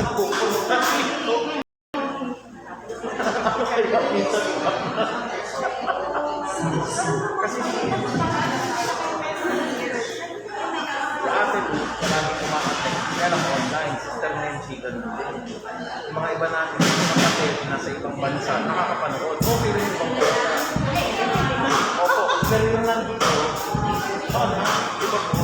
nagpupunta dito. Kaya minsan kasi sa atin, marami kumakatay. Kaya lang online, sister na yung sigan din. Yung mga iba natin, mga kapatid, nasa ibang bansa, nakakapanood. Okay rin yung ibang bansa. Opo, pero yung nandito, iba po.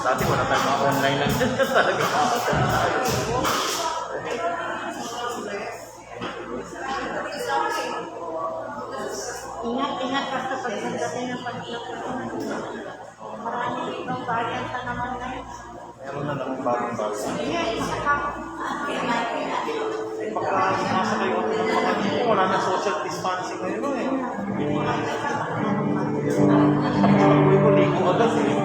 Dati wala tayong mga online lang dyan. Talaga makakatay tayo. Ingat basta pagdating ng marami ibang variant na naman ngayon. Meron na naman bagong-bago. Baka nasa kayo wala na social distancing ngayon eh. Pag-uwi ko, ligo agad eh.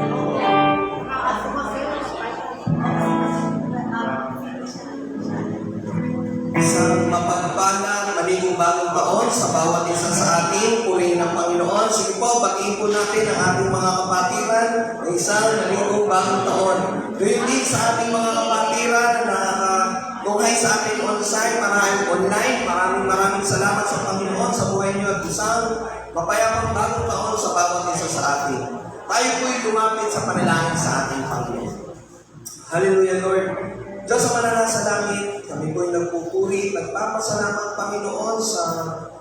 Isang mapagpalang maligong bagong taon sa bawat isa sa atin, purihin ng Panginoon. Sige po, batiin po natin ang ating mga kapatiran na isang maligong bagong taon. Doon din sa ating mga kapatiran na tunghay sa ating on-site, online. Maraming salamat sa Panginoon sa buhay niyo at isang mapayapang bagong taon sa bawat isa sa atin. Tayo po'y lumapit sa panalangin sa ating Panginoon. Hallelujah, Lord. Diyos sa mananasa langit, kami po'y nagpupuri, nagpapasalamat Panginoon sa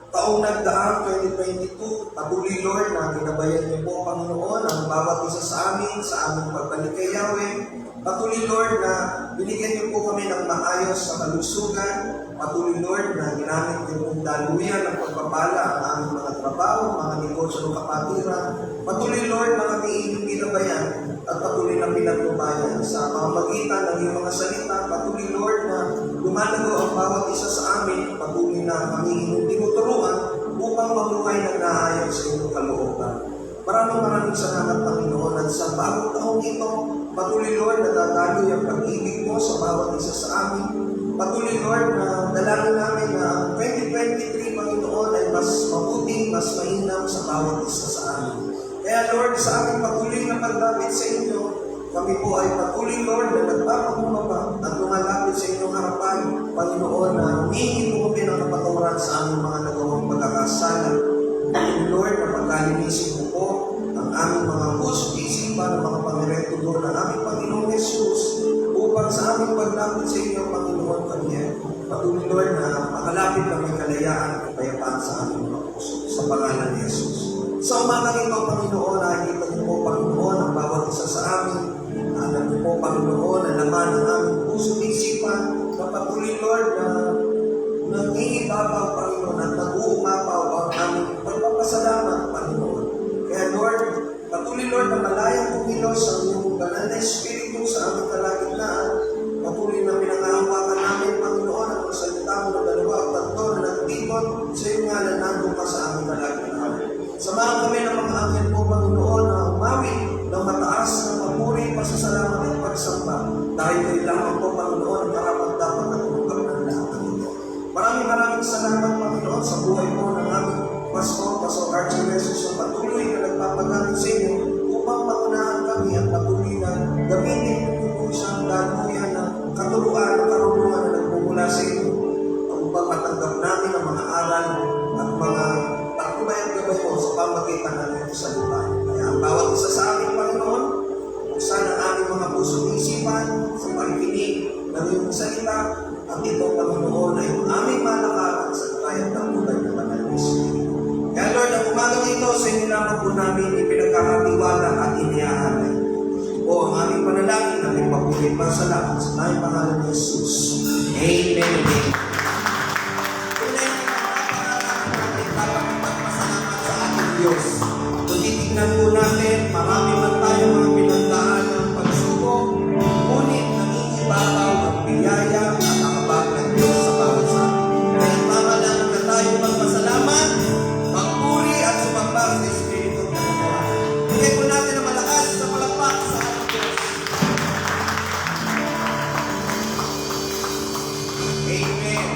taong nagdaang 2022. Patuloy, Lord, na ginabayan niyo po, Panginoon, ang bawat isa sa amin, sa aming pagbalik kay Yahweh. Patuloy, Lord, na binigyan niyo po kami ng maayos sa kalusugan. Patuloy, Lord, na ginamit niyo pong daluyan ng pagpapala ang aming mga trabaho, mga negosyo ng kapatiran. Patuloy, Lord, na kami inyong ginabayan at patuloy na pinagtubayan sa pamamagitan ng iyong mga salita. Patuloy, Lord, na lumalago ang bawat isa sa amin. Patuloy na kami inyong tinuturuan upang mamuhay ng naayon sa inyong kalooban. Maraming salamat, Panginoon, at sa bagong taong ito, patuloy, Lord, na dadaloy ang pag-ibig mo sa bawat isa sa amin. Patuloy, Lord, na dalangin namin na 2023, Panginoon, ay mas mabuti, mas mainam sa bawat isa sa amin. Kaya, Lord, sa aming patuloy na paglapit sa inyo, kami po ay patuloy, Lord, na nagpapakumaba at lumalapit sa inyong harapan, Panginoon, na humihingi po kami ng kapatawaran sa aming mga nagawang pagkakasala. Lord, na pagkalinisin mo po ang aming mga puso, isipan, ang mga pamireto, Lord, ng aming Panginoong Jesus, upang sa aming paglapit sa inyo, Panginoon, kami patuloy, Lord, na makalapit na may kalayaan at kapayapaan sa aming mga puso, sa pangalan ni Jesus. Sa umagang ito, Panginoon, nakikita niyo po, Panginoon, ang bawat isa sa amin. Alam niyo po, Panginoon, ang laman ng aming puso, isipan, na patuloy, Lord, na nangingibabaw, Panginoon, at nag-uumapaw ang aming pagpapasalamat, Panginoon. Kaya, Lord, patuloy, Lord, na malayang kumilos ang iyong banal na Espiritu sa aming kalagitnaan. Patuloy na pinangahawakan namin, Panginoon, ang salita mo na dalawa at tatlo na nagtibon sa iyong ngalan nandun ka sa aming kalagitnaan. Samahan kami ng mga angel po, Panginoon, na umawi ng mataas na papuri, pasasalamat at pagsamba. Dahil kayo lamang po, Panginoon, karapat-dapat at lugar ng lahat ng ito. Maraming salamat, Panginoon, sa buhay po ng aming Pastor Archiesus na patuloy na nagpapagamit sa inyo upang paunahan kami at patuloy na gamitin po siyang daluyan ng katuluan at karunungan na nagmumula sa inyo upang matanggap namin ang mga aral at mga takbay at gabay mo sa pamagitan ng iyong salita. Kaya ang bawat isa sa amin, Panginoon, buksan ang aming mga puso at isipan sa pakikinig ng iyong salita at ito, Panginoon, ay aming malakaran sa kayat ng buhay ng Banal na Espiritu. Kaya, Lord, ang umagang ito sa inyo lamang po namin ipinagkakatiwala at inihahalay. O ang aming panalangin na may papulit para sa lahat sa tayong pangalan ni Jesus. Amen. Amen. Diyos. Kung titignan po natin, marami man tayo mga pinagdaan ng pagsubok, ngunit nangingibabaw ang biyaya at nakabag ng Diyos sa bawat sa atin. Kaya tama lang na tayo magpasalamat, magpuri at sumamba sa Espiritu ng Panginoon. Bigay po natin ang malakas sa palakpak sa ating Diyos. Amen.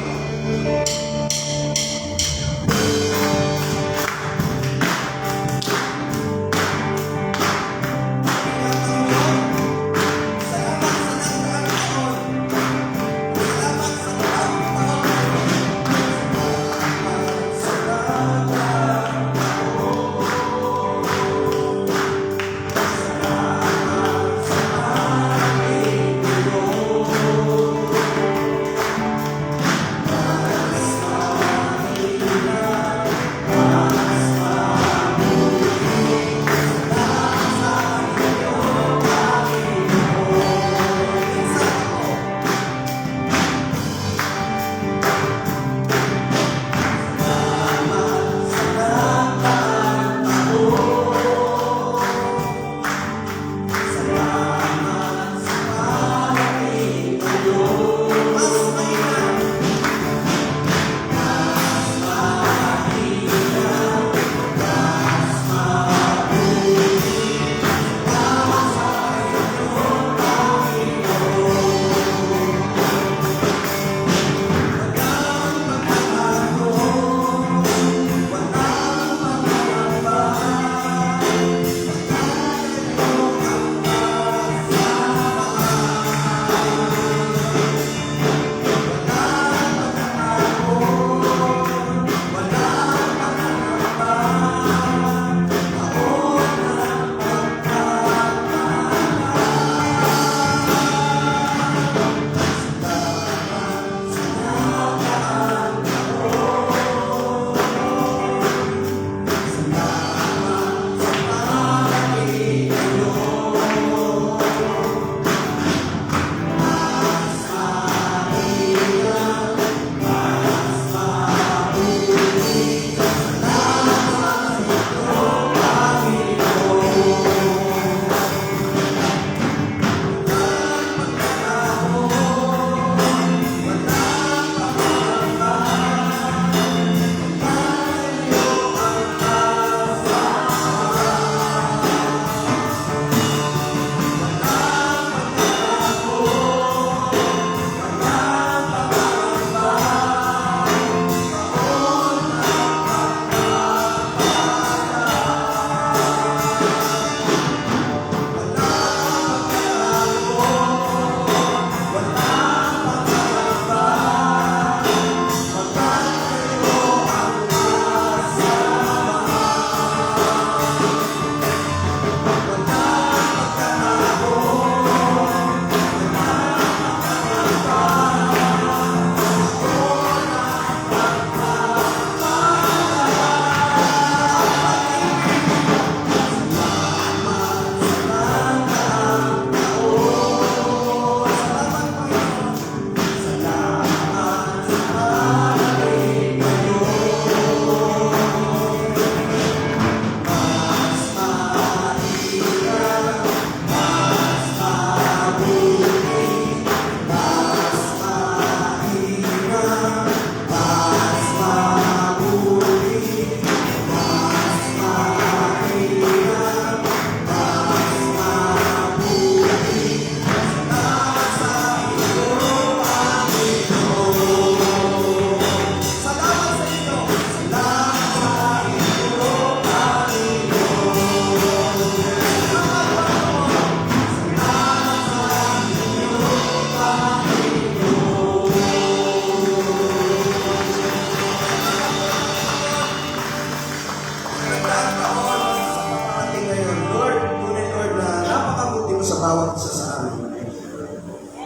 bawat isa sa amin.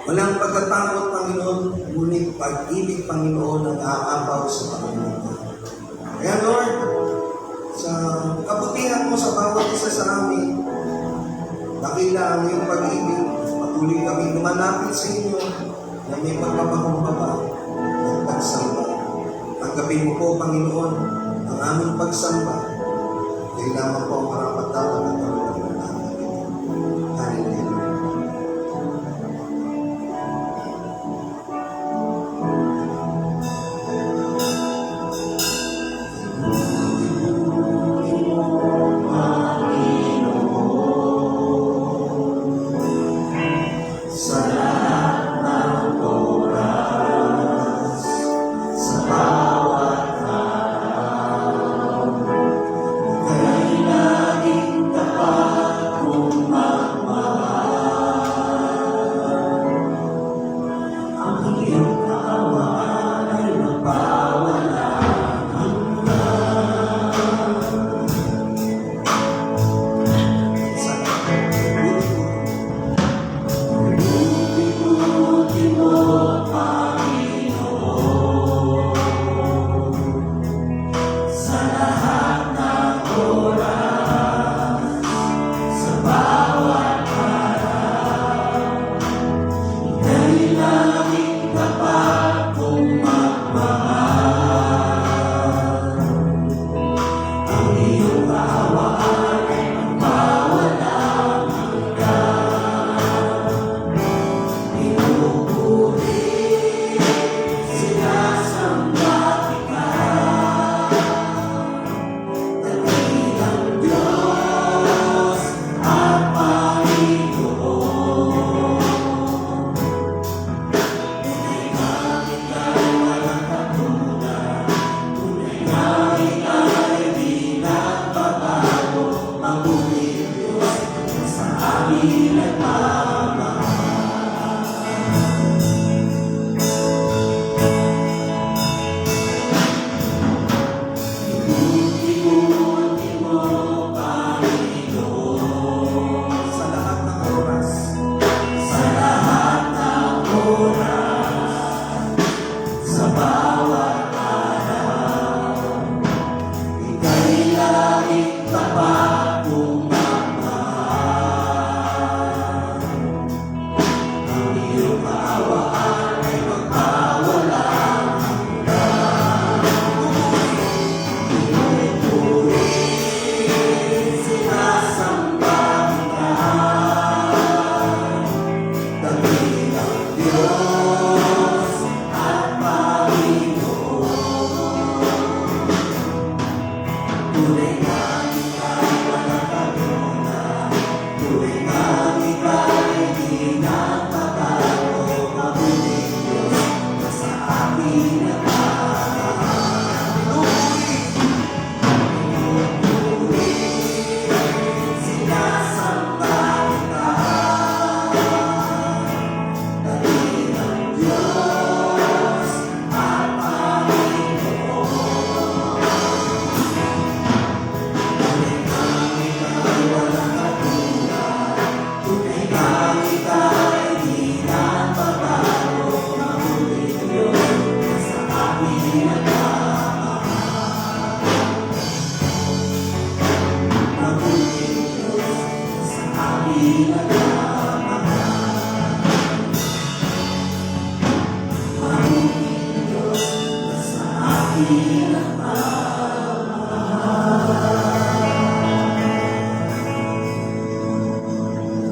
Walang pagkatakot, Panginoon, ngunit pag-ibig, Panginoon, ang aapaw sa Panginoon. Kaya Lord, sa kabutihan mo sa bawat isa sa amin, nakila ang iyong pag-ibig, patuloy kami lumalapit sa inyo na may pagpapakumbaba at pagsamba. Tanggapin mo po, Panginoon, ang aming pagsamba. Kailangan po ang marapat-dapat at karulang namin. Hallelujah.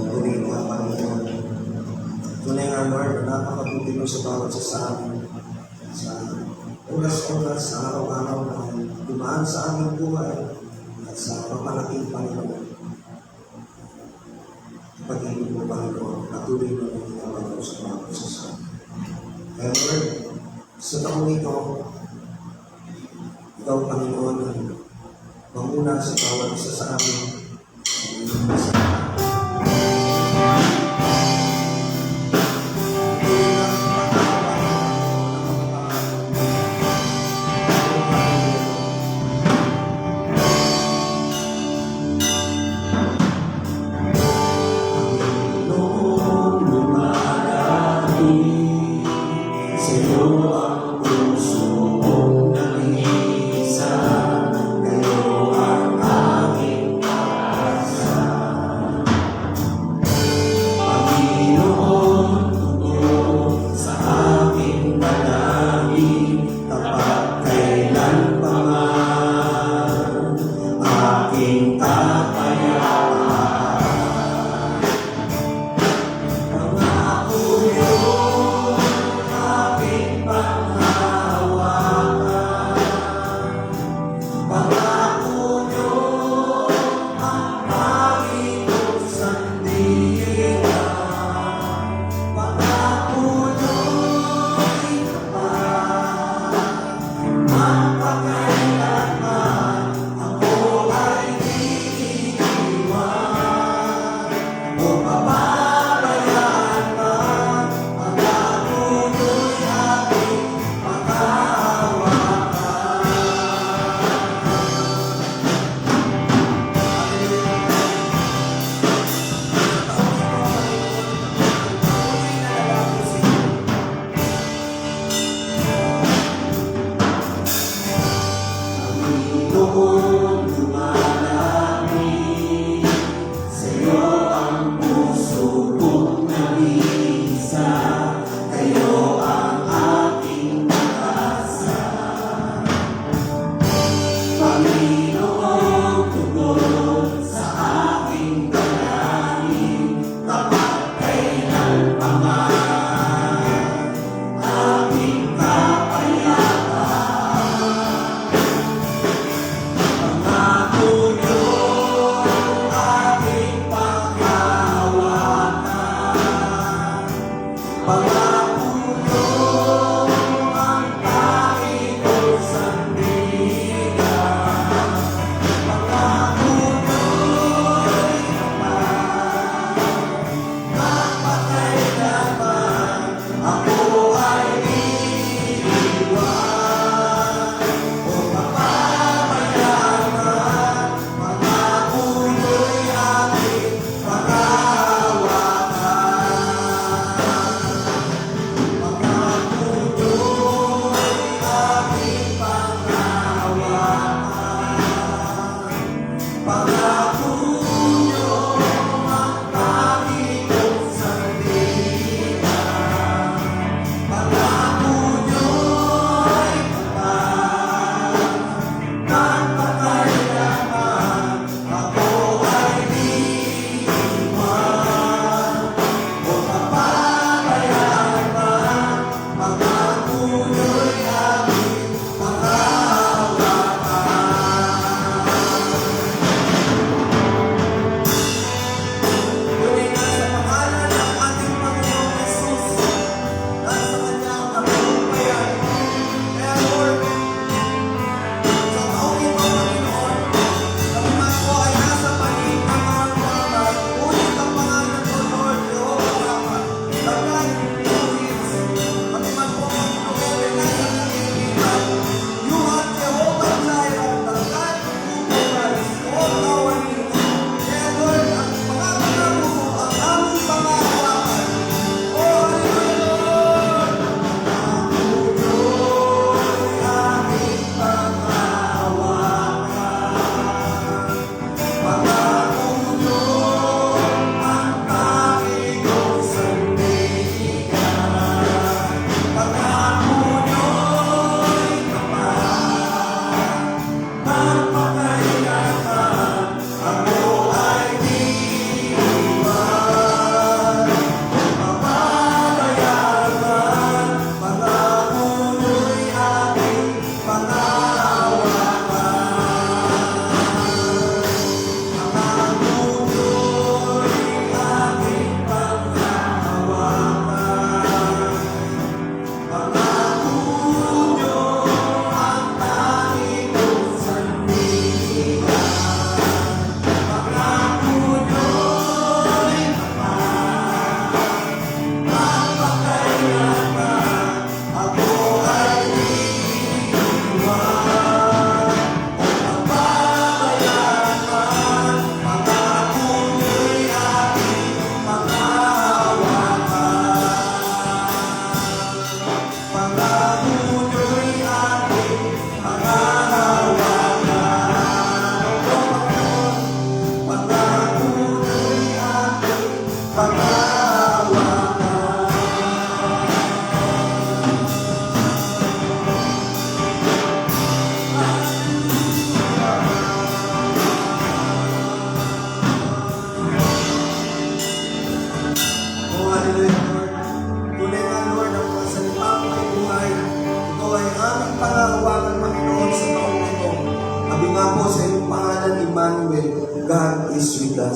Purihin ka, Panginoon. Tunay nga, Lord, na napakabuti mo sa bawat isa sa amin. Sa oras-oras, sa araw-araw na dumaan sa aming buhay at sa papalaking Panginoon. Pag-ibig mo, Panginoon, patuloy mo na ginagawa mo sa bawat isa sa amin. Kaya, Lord, sa taong ito, ikaw, Panginoon, ang mamuna sa bawat isa sa amin. Panginoon,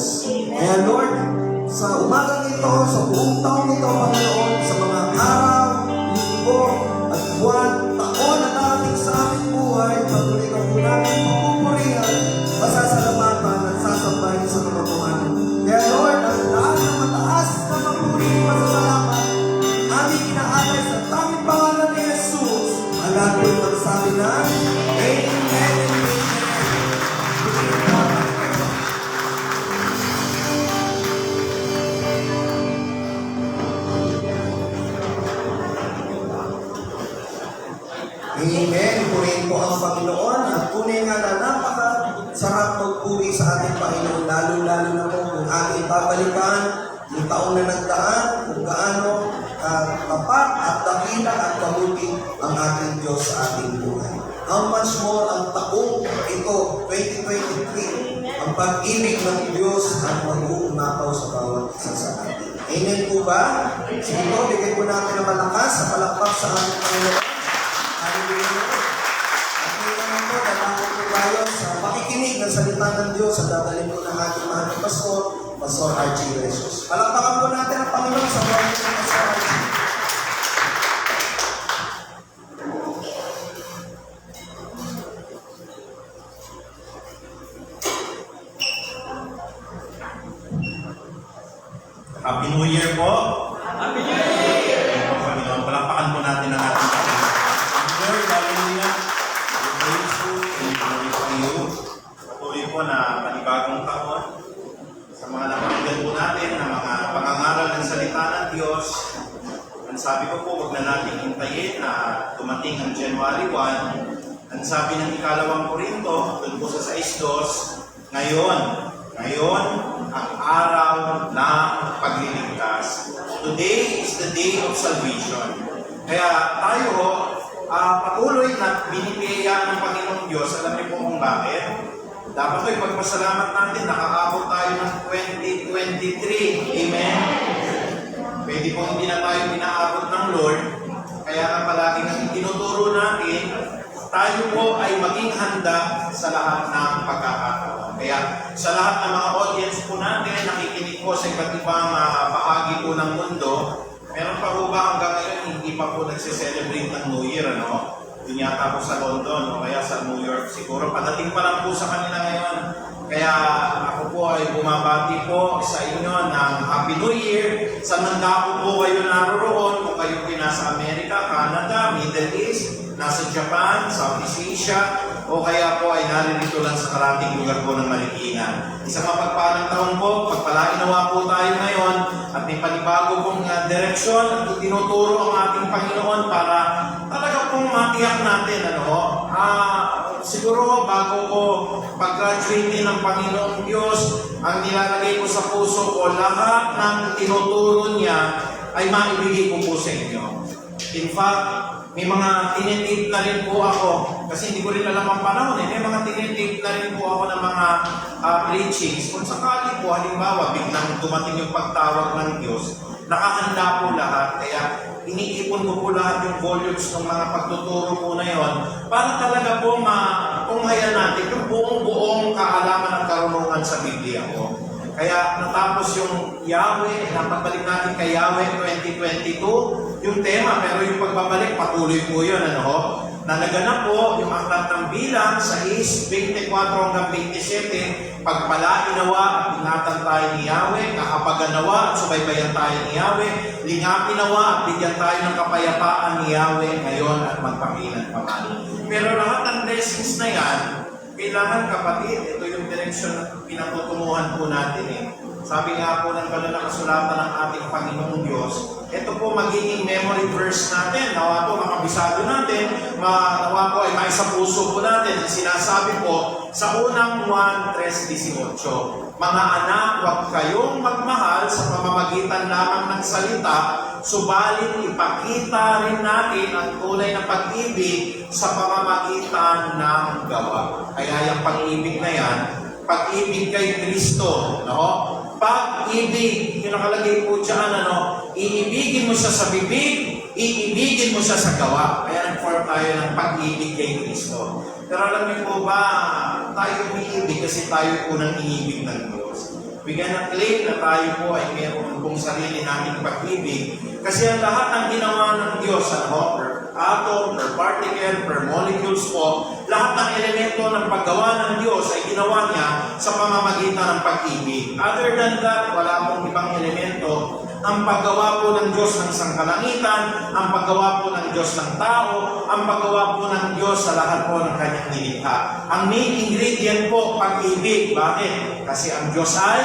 Diyos. Kaya Lord, sa umagang ito, sa buong taong ito, Panginoon, sa mga araw, linggo, at buwan, taon na darating sa aming buhay, patuloy ka po namin pagpupurihan, masasalamatan at sasambahin sa katotohanan. Kaya Lord, ang lahat ng mataas na papuri at pasasalamat, aming inaalay sa tanging pangalan ni Jesus, ang lahat po magsabi na, Amen and Amen. Amen. Purihin po ang Panginoon at tunay nga na napaka-sarap magpuri sa ating Panginoon, lalo-lalo na po kung ating babalikan yung taong na nagdaan, kung gaano tapat at dakila at mabuti ang ating Diyos sa ating buhay. How much more ang taong ito, 2023, ang pag-ibig ng Diyos ang mag-uumapaw sa bawat isa sa atin. Amen po ba? Sige po, bigay po natin ang malakas sa palakpak sa ating Panginoon. Hallelujah. At ngayon naman po, dalangin po tayo sa makikinig ng salita ng Diyos sa dadalhin po ng ating mahal na Pastor, Pastor Archie Jesus. Palakpakan po natin ang Panginoon sa buhay ng Pastor Archie. Happy New Year po! Happy New Year! Panginoon, palakpakan po natin ang ating Panginoon. Lord, hallelujah! We praise you and we glorify you. Patuloy po na panibagong taon. Sa mga napakinggan po natin na mga pangangaral ng salita ng Diyos. Ang sabi ko po, huwag na natin hintayin na dumating ang January 1. Ang sabi ng ikalawang Korinto, doon po sa 6:2, ngayon, ang araw ng pagliligtas. Today is the day of salvation. Kaya tayo, patuloy na binibiyaya ng Panginoong Diyos. Alam niyo po kung bakit? Dapat ko ipagpasalamat natin, nakaabot tayo ng 2023. Amen? Pwede po hindi na tayo pinaabot ng Lord. Kaya nga palagi nang tinuturo natin, tayo po ay maging handa sa lahat ng pagkakataon. Kaya sa lahat ng mga audience po natin, nakikinig po sa iba't ibang bahagi po ng mundo, meron pa po ba hanggang ngayon hindi pa po nagse-celebrate ng New Year, ano? Yun yata po sa London o kaya sa New York. Siguro padating pa lang po sa kanila ngayon. Kaya ako po ay bumabati po sa inyo ng Happy New Year. Sa manda po kayo naroroon, kung kayo po nasa Amerika, Canada, Middle East, nasa Japan, Southeast Asia, o kaya po ay naririto lang sa karating lugar po ng Marikina. Isang mapagpalang taon po, pagpalain nawa po tayo ngayon at may panibago pong direksyon at tinuturo ang ating Panginoon para talaga pong matiyak natin, siguro bago ko pag-graduate din ng Panginoong Diyos, ang nilalagay ko sa puso ko, lahat ng tinuturo niya ay maibigay ko po sa inyo. In fact, may mga tinitip na rin po ako, kasi hindi ko rin alam ang panahon may mga tinitip na rin po ako ng mga preachings. Kung sakali po, halimbawa, biglang dumating yung pagtawag ng Diyos, nakahanda po lahat, kaya iniipon ko po lahat yung volumes ng mga pagtuturo po na yon para talaga po matunghayan natin yung buong kaalaman at karunungan sa Biblia ko. Kaya natapos yung Yahweh, napabalik natin kay Yahweh 2022, yung tema, pero yung pagbabalik, patuloy po yun, na naganap po yung aklat ng bilang sa 24 hanggang 27, pagpalain nawa at ingatan tayo ni Yahweh, kakapagan nawa at subaybayan tayo ni Yahweh, lingapin nawa at bigyan tayo ng kapayapaan ni Yahweh ngayon at magpakilan pa man. Pero lahat ng blessings na yan, kailangan kapatid, ito yung direksyon na pinatutunguhan po natin Sabi nga po ng banal na kasulatan ng ating Panginoong Diyos, ito po magiging memory verse natin. Nawa po makabisado natin, nawa po ay maisa puso po natin. Sinasabi po sa unang 1:3-18, mga anak, huwag kayong magmahal sa pamamagitan lamang ng salita, subalit ipakita rin natin ang tunay na pag-ibig sa pamamagitan ng gawa. Kaya yung pag-ibig na yan, pag-ibig kay Kristo, pag-ibig, yung nakalagay po dyan, iibigin mo siya sa bibig, iibigin mo siya sa gawa. Kaya nag-form tayo ng pag-ibig kay Kristo. Pero alam niyo po ba, tayo umiibig kasi tayo unang iibig ng Diyos. bigyan ng claim na tayo po ay mayroon pong sarili naming pag-ibig. Kasi ang lahat ng ginawa ng Diyos, per atom, per particle, per molecules po, lahat ng elemento ng paggawa ng Diyos ay ginawa niya sa pamamagitan ng pag-ibig. Other than that, wala pong ibang elemento. Ang paggawa po ng Diyos ng sangkalangitan, ang paggawa po ng Diyos ng tao, ang paggawa po ng Diyos sa lahat po ng kanyang nilikha. Ang main ingredient po, pag-ibig. Bakit? Kasi ang Diyos ay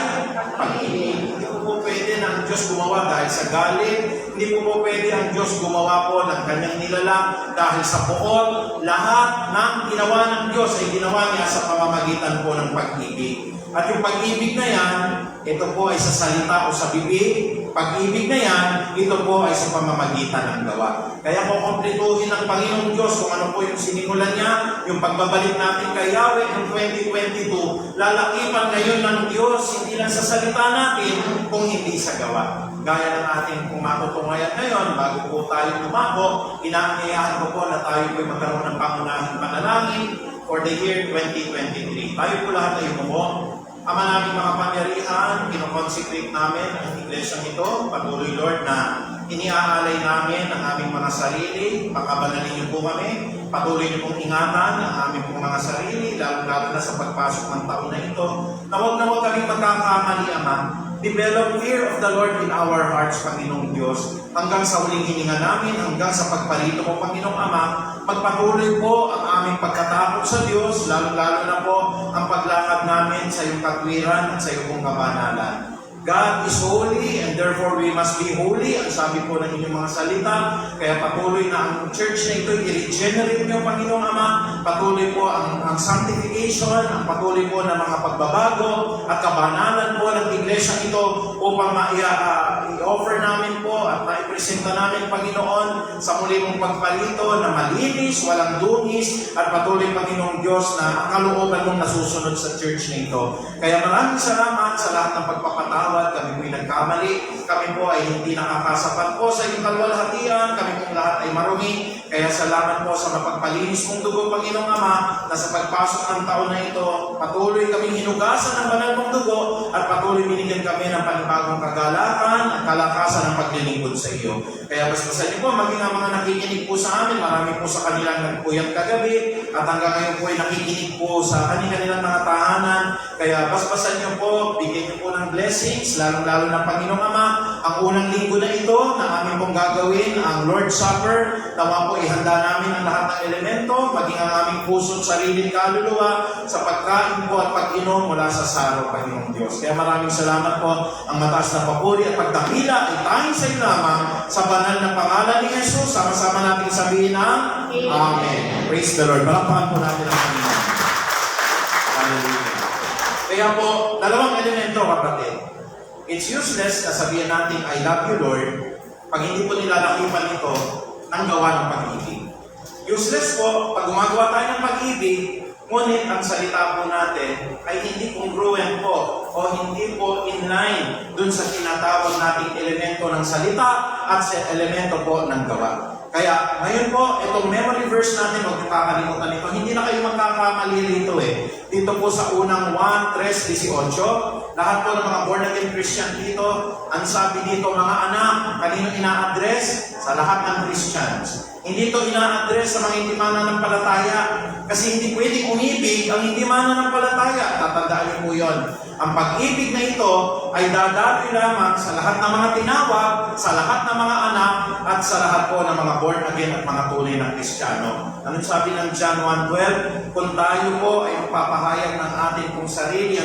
pag-ibig. Hindi po pwede na ang Diyos gumawa dahil sa galit. Hindi po pwede ang Diyos gumawa po ng kanyang nilalang dahil sa puot. Lahat ng ginawa ng Diyos ay ginawa niya sa pamamagitan po ng pag-ibig. At yung pag-ibig na yan, ito po ay sa salita o sa bibig. Pag-ibig na yan, ito po ay sa pamamagitan ng gawa. Kaya kung kumpletuhin ng Panginoong Diyos kung ano po yung sinimulan niya, yung pagbabalik natin kay Yahweh ng 2022, lalakipan ngayon ng Diyos, hindi lang sa salita natin, kung hindi sa gawa. Gaya ng ating kumatutungayan ngayon, bago po tayo tumako, inaanyayahan ko po na tayo po magkaroon ng pangunahing panalangin for the year 2023. Tayo po lahat ay umuho. Ama naming mga pangyarihan, kinoconsecrate namin ang iglesyang ito. Patuloy, Lord, na iniaalay namin ang aming mga sarili. Pakabanalin niyo po kami. Patuloy niyo pong ingatan ang aming mga sarili, lalo na sa pagpasok ng taon na ito. Na huwag kaming magkakamali, Ama. Develop fear of the Lord in our hearts, Panginoong Diyos. Hanggang sa huling hininga namin, hanggang sa pagparito mo, Panginoong Ama, magpatuloy po ang aming pagkatakot sa Diyos, lalo na po ang paglakad namin sa iyong katwiran at sa iyong kabanalan. God is holy and therefore we must be holy. Ang sabi po ng inyong mga salita. Kaya patuloy na ang church na ito i-regenerate niyo, Panginoong Ama. Patuloy po ang sanctification, ang patuloy po ng mga pagbabago at kabanalan po ng iglesia ito upang i-offer namin po at maipresenta namin, Panginoon, sa muli mong pagpalito na malinis, walang dungis at patuloy, Panginoong Diyos, na kalooban mong nasusunod sa church na ito. Kaya maraming salamat sa lahat ng pagpapatawa. Kami po'y nagkamali. Kami po ay hindi nakakasapat po sa iyong kalwalhatian. Kami pong lahat ay marumi. Kaya salamat po sa mapagpalinis mong dugo, Panginoong Ama, na sa pagpasok ng taon na ito, patuloy kaming hinugasan ng banal mong dugo at patuloy binigyan kami ng panibagong kagalakan at kalakasan ng paglilingkod sa iyo. Kaya basbasan niyo po, maging ang mga nakikinig po sa amin, marami po sa kanilang nagpuyat kagabi at hanggang ngayon po ay nakikinig po sa kanilang mga tahanan. Kaya basbasan niyo po, bigyan niyo po ng blessings, lalong-lalo na Panginoong Ama, ang unang linggo na ito na amin pong gagawin, ang Lord's Supper, tawa po ihanda namin ang lahat ng elemento, maging ang aming puso at sariling kaluluwa sa pagkain po at pag-inom mula sa saro, Panginoong Diyos. Kaya maraming salamat po, ang mataas na papuri at pagdakila ay tanging sa iyo lamang sa banal na pangalan ni Jesus. Sama-sama natin sabihin ang Amen. Praise the Lord. Palakpakan po natin ang Panginoon. Hallelujah. Kaya po, dalawang elemento, kapatid. It's useless na sabihin natin, I love you, Lord, pag hindi po nilalakipan ito ng gawa ng pag-ibig. Useless po, pag gumagawa tayo ng pag-ibig, ngunit ang salita po natin ay hindi congruent po o hindi po in line dun sa tinatawag nating elemento ng salita at sa elemento po ng gawa. Kaya ngayon po, itong memory verse natin, huwag niyo kakalimutan ito, hindi na kayo magkakamali rito Dito po sa unang 1:3-18, lahat po ng mga born-again Christian dito, ang sabi dito, mga anak, kanino ina-address? Sa lahat ng Christians. Hindi ito ina-address sa mga hindi mananampalataya. Kasi hindi pwedeng umibig ang hindi mananampalataya. Tatandaan niyo po yun. Ang pag-ibig na ito ay dadadoy lamang sa lahat ng mga tinawag, sa lahat ng mga anak, at sa lahat po ng mga born again at mga tunay na Kristiyano. Anong sabi ng John 1:12? Kung tayo po ay magpapahayag ng ating pong sarili,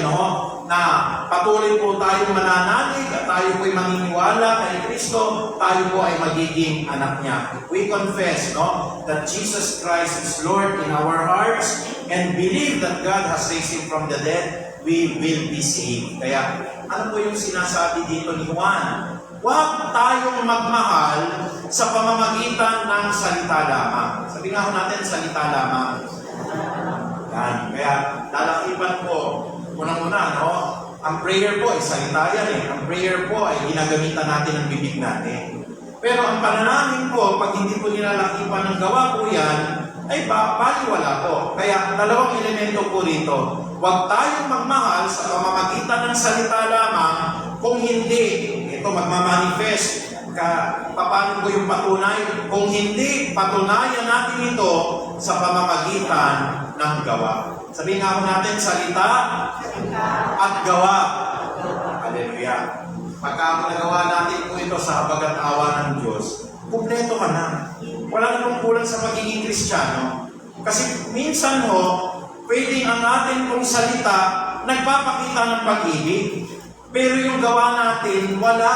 na patuloy po tayong mananalig at tayo po ay maniniwala kay Kristo, tayo po ay magiging anak niya. We confess, that Jesus Christ is Lord in our hearts and believe that God has raised Him from the dead, we will be saved. Kaya, ano po yung sinasabi dito ni Juan? Huwag tayong magmahal sa pamamagitan ng salita lamang. Sabi nga ho natin, salita lamang. Yan. Kaya, lalakipan po, unang-una, ang prayer po ay salita yan Ang prayer po ay ginagamitan natin ang bibig natin. Pero ang panalangin po, pag hindi po nilalakipan ng gawa po yan, ay baliwala po. Kaya, dalawang elemento po rito. huwag tayong magmahal sa pamamagitan ng salita lamang, kung hindi, ito magmamanifest. Paano ko yung patunay? Kung hindi, patunayan natin ito sa pamamagitan ng gawa. Sabihin nga po natin, salita at gawa. Hallelujah. Pagka nagawa natin po ito sa habag at awa ng Diyos, kumpleto ka na. Wala namang kulang sa pagiging Kristiyano. Kasi minsan pwedeng ang atin pong salita nagpapakita ng pag-ibig. Pero yung gawa natin, wala.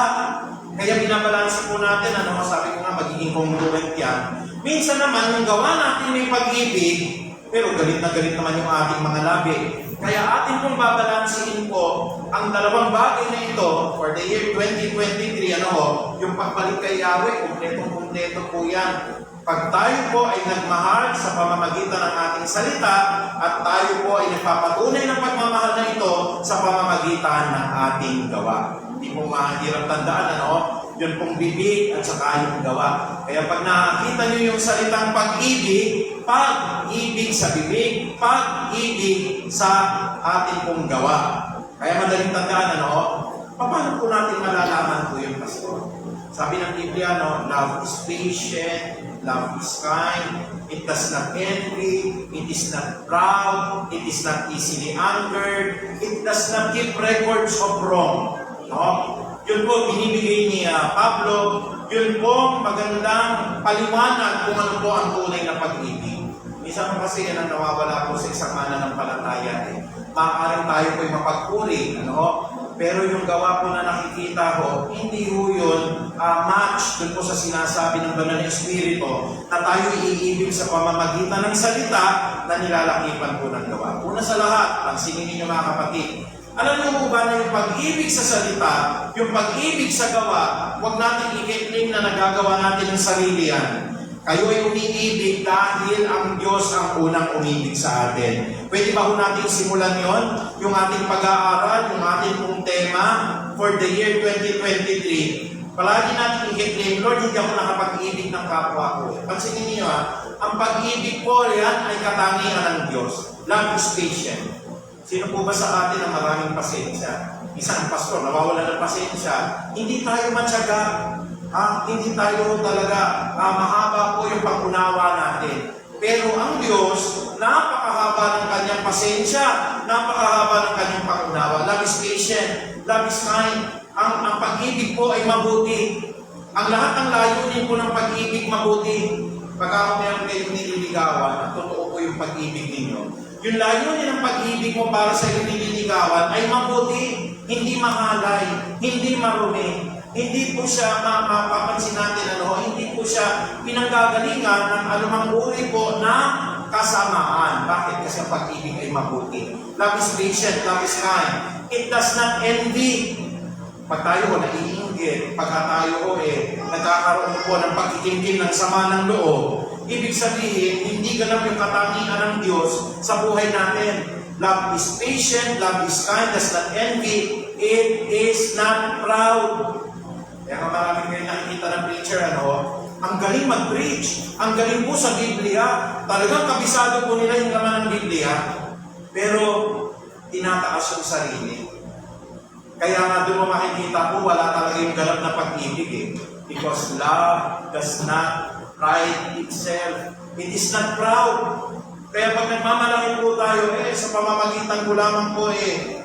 Kaya binabalansa po natin, sabi ko nga, magiging congruent yan. Minsan naman, yung gawa natin may pag-ibig, pero galit na galit naman yung ating mga labi. Kaya atin pong babalansin po ang dalawang bagay na ito for the year 2023, yung pagbalik kay Yahweh, kumpletong-kumpleto po yan. Pag tayo po ay nagmahal sa pamamagitan ng ating salita at tayo po ay nagpapatunay ng pagmamahal na ito sa pamamagitan ng ating gawa. Hindi po mahirap tandaan, yun pong bibig at saka yung gawa. Kaya pag nakakita nyo yung salitang pag-ibig, pag-ibig sa bibig, pag-ibig sa ating pong gawa. Kaya madaling tandaan, paano po natin malalaman po yung pastor? Sabi ng Biblia, love is patient, love is kind, it does not envy, it is not proud, it is not easily angered, it does not keep records of wrong. Yun po binibigay ni Pablo, yun po magandang paliwanag kung ano po ang tunay na pag-ibig. Minsan po kasi yan ang nawawala po sa isang mananampalataya. Maaaring tayo po'y mapagpuri, pero yung gawa po na nakikita ko, hindi po yun match dun po sa sinasabi ng Banal na Espiritu na tayo iibig sa pamamagitan ng salita na nilalakipan po ng gawa. Una sa lahat, pansinin ninyo mga kapatid, alam niyo po ba na yung pag-ibig sa salita, yung pag-ibig sa gawa, huwag natin i-claim na nagagawa natin ng sarili yan. Kayo ay umiibig dahil ang Diyos ang unang umibig sa atin. Pwede ba po natin simulan yon? Yung ating pag-aaral, yung ating pong tema for the year 2023. Palagi natin i-claim, Lord, hindi ako nakapag-ibig ng kapwa ko. Pansinin niyo ang pag-ibig po yan ay katangian ng Diyos. Love is patient. Sino po ba sa atin ang maraming pasensya? Isang pastor, nawawala ng pasensya. Hindi tayo matyaga. Hindi tayo talaga mahaba po yung pag-unawa natin. Pero ang Diyos, napakahaba ng kanyang pasensya, napakahaba ng kanyang pag-unawa. Love is patient, love is kind. Ang pag-ibig po ay mabuti. Ang lahat ng layunin po ng pag-ibig mabuti. Pagka meron kayong nililigawan, at totoo po yung pag-ibig ninyo. Yung layunin ng pag-ibig mo para sa iyong nililigawan ay mabuti, hindi mahalay, hindi marumi. Hindi po siya mapapansin natin, hindi po siya pinanggagalingan ng anumang uri po na kasamaan. Bakit? Kasi ang pag-ibig ay mabuti. Love is patient, love is kind. It does not envy. Pag tayo naiinggit, pagka tayo nagkakaroon po ng pagkikimkim ng sama ng loob, ibig sabihin, hindi ganap yung katangian ng Diyos sa buhay natin. Love is patient, love is kind, does not envy, it is not proud. Kaya kung maraming kayo nakikita ng preacher, ang galing mag-preach, ang galing po sa Biblia, talagang kabisado po nila yung laman ng Biblia, pero tinataas yung sarili. Kaya nga doon mo makikita po, wala talaga yung galap na pag-ibig Because love does not pride itself. It is not proud. Kaya pag nagmamalaki po tayo, sa pamamagitan ko lamang po,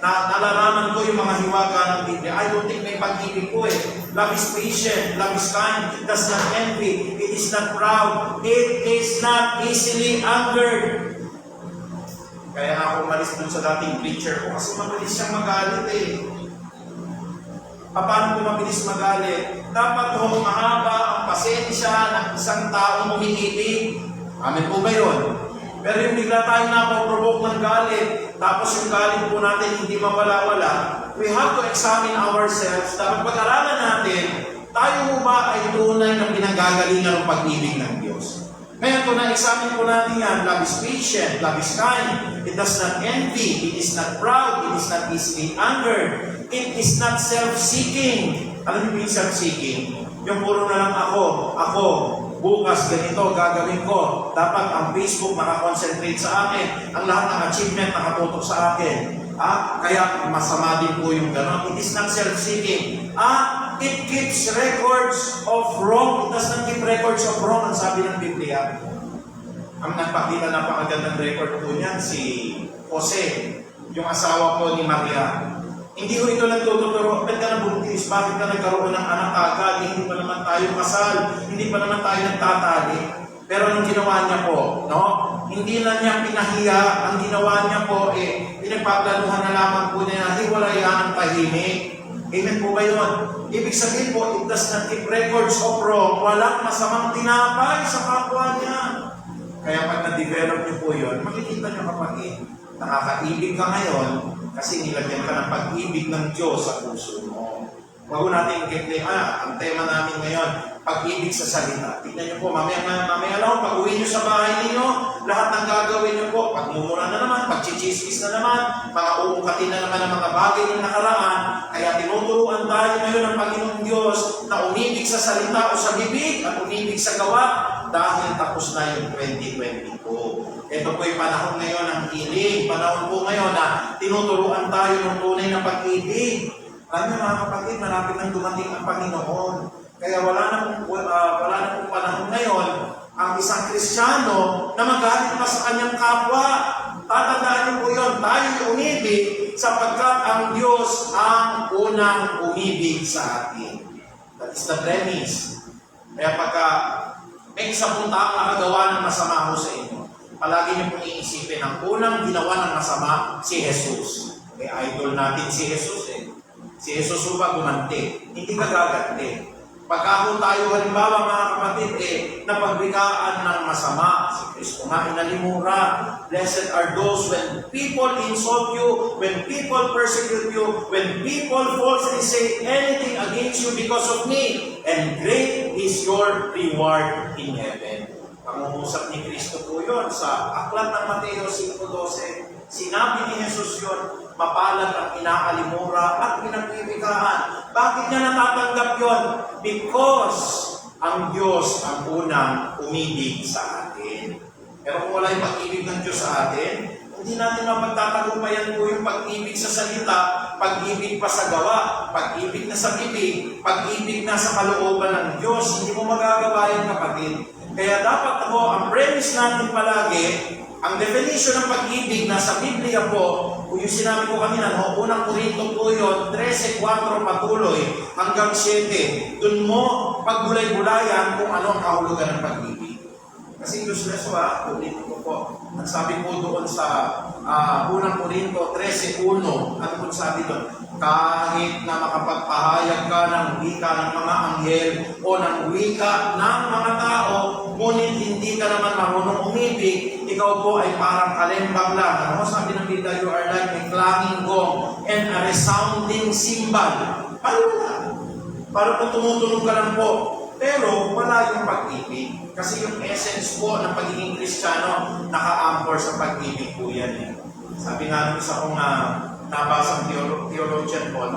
nalalaman ko yung mga hiwaga ng Biblia. I don't think may pag-ibig po Love is patient, love is kind, it does not envy, it is not proud, it is not easily angered. Kaya ako umalis dun sa dating preacher ko kasi mabilis siyang magalit Paano po mabilis magalit? Dapat mahaba ang pasensya ng isang taong umiibig. Amen po ba yun? Pero yung bigla tayong napaprovoke ng galit, tapos yung galit po natin hindi mawala-wala, we have to examine ourselves. Dapat pag-aralan natin, tayo mo ba ay tunay na pinanggagalingan ng pag-ibig ng Diyos? Ngayon, kung na-examine po natin yan, love is patient, love is kind, it does not envy, it is not proud, it is not easily angered, it is not self-seeking. Alam niyo yung self-seeking? Yung puro na lang ako, bukas ganito gagawin ko. Dapat ang Facebook nakakonsentrate sa akin. Ang lahat ng achievement nakatutok sa akin. Kaya masama din po yung gano'n. It is not self-seeking. It keeps records of wrong. It does not keep records of wrong, ang sabi ng Biblia. Ang nagpakita napakagandang record po niyan, si Jose, yung asawa po ni Maria. Hindi ko ito nagtuturo, ba't ka nabuntis? Bakit ka nagkaroon ng anak agad? Hindi pa naman tayo kasal, hindi pa naman tayo nagtatali. Pero anong ginawa niya po, no? Hindi na niya pinahiya, ang ginawa niya po, pinagpaplanuhan na lamang po niya, hiwalayan ang tahimik. Amen po ba yun? Ibig sabihin po, it does not keep records of wrong. Walang masamang tinapay sa kapwa niya. Kaya pag na-develop niyo po yun, makikita niyo kapatid, nakakaibig ka ngayon kasi nilagyan ka ng pag-ibig ng Diyos sa puso mo. Huwag natin i-claim, ang tema namin ngayon, pag-ibig sa salita. Tignan niyo po, mamaya lang, pag-uwi niyo sa bahay niyo, lahat ng gagawin niyo po, pagmumura na naman, pagchichismis na naman, mga uukatin na naman ang mga bagay ng nakaraan. Kaya tinuturuan tayo ngayon ng Panginoong Diyos na umibig sa salita o sa bibig at umibig sa gawa dahil tapos na yung 2022. Ito po yung panahon ngayon ng healing. Panahon po ngayon na tinuturuan tayo ng tunay na pag-ibig. Alam mga kapatid, malapit nang dumating ang Panginoon. Kaya wala na pong panahon ngayon ang isang Kristiyano na magalit pa sa kanyang kapwa. Tatandaan niyo po yun, tayo umibig sapagkat ang Diyos ang unang umibig sa atin. That is the premise. Kaya pagka may isang taong nakagawa ng masama ho sa inyo, palagi niyo pong iisipin, ang unang ginawa ng masama, si Jesus. Idol natin si Jesus Si Jesus po ba gumanti? Hindi ka gaganti. Pagka tayo halimbawa mga kapatid, napagbigaan ng masama, si Kristo nga inalimura. Blessed are those when people insult you, when people persecute you, when people falsely say anything against you because of me, and great is your reward in heaven. Pangungusap ni Kristo po yun sa aklat ng Mateo 5:12. Sinabi ni Jesus yun, mapalad ang inaalimura at pinagbibigaan. Bakit niya natatanggap yun? Because ang Diyos ang unang umibig sa atin. Pero kung wala yung pag-ibig ng Diyos sa atin, hindi natin mapagtatagumpayan po yung pag-ibig sa salita, pag-ibig pa sa gawa, pag-ibig na sa bibig, pag-ibig na sa kalooban ng Diyos. Hindi mo magagawa yan, kapatid. Kaya dapat ako, ang premise natin palagi, ang definition ng pag-ibig na sa Biblia po, yung sinabi ko kanina, unang Korinto po yun, 13:4 patuloy hanggang 7. Doon mo paggulay-gulayan kung ano ang kahulugan ng pag-ibig. Kasi useless ulitin ko po. Ang sabi po doon sa unang Korinto 13:1, ano po sabi doon? Kahit na makapagpahayag ka ng wika ng mga anghel o ng wika ng mga tao, ngunit hindi ka naman marunong umibig, ikaw po ay parang kalembang lang. Ano sabi ng Biblia, you are like a clanging gong and a resounding cymbal. Parang kung tumutunog ka lang po. Pero wala yung pag-ibig. Kasi yung essence po ng pagiging Kristiyano, naka-anchor sa pag-ibig po yan. Sabi nga nung isa kong nabasang theologian po,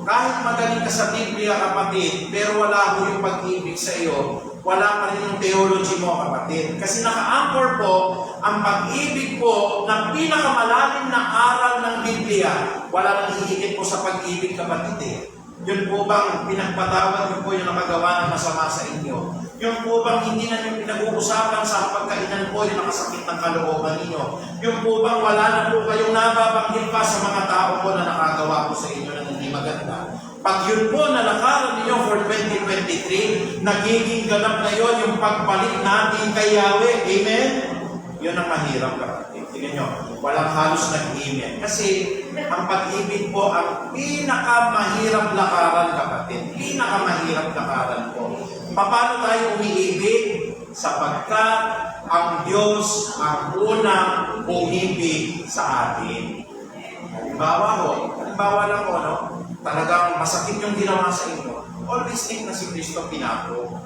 kahit magaling ka sa Biblia, kapatid, pero wala mo yung pag-ibig sa iyo, wala pa rin yung theology mo, kapatid. Kasi naka-anchor po ang pag-ibig po ng pinakamalalim na aral ng Biblia. Wala nang hihigit po sa pag-ibig, kapatid. Yun po bang pinagpatawad niyo po yung nakagawa ng masama sa inyo? Yung po bang hindi na yung pinag-uusapan sa pagkainan po yung nakasakit ng kalooban ninyo? Yung po bang wala na po kayong nababanggit pa sa mga tao po na nakagawa po sa inyo na hindi maganda? Pag yun po nalakaran ninyo for 2023, nagiging ganap na yun yung pagbalik natin kay Yahweh. Amen? Yun ang mahirap, kapatid. Tingnan nyo, walang halos nag-amen. Kasi ang pag-ibig po ang pinakamahirap lakaran, kapatid. Pinakamahirap lakaran po. Paano tayo umiibig? Sapagkat ang Diyos ang unang umibig sa atin. Halimbawa lang po, talagang masakit yung ginawa sa inyo. Always think na si Kristo pinako.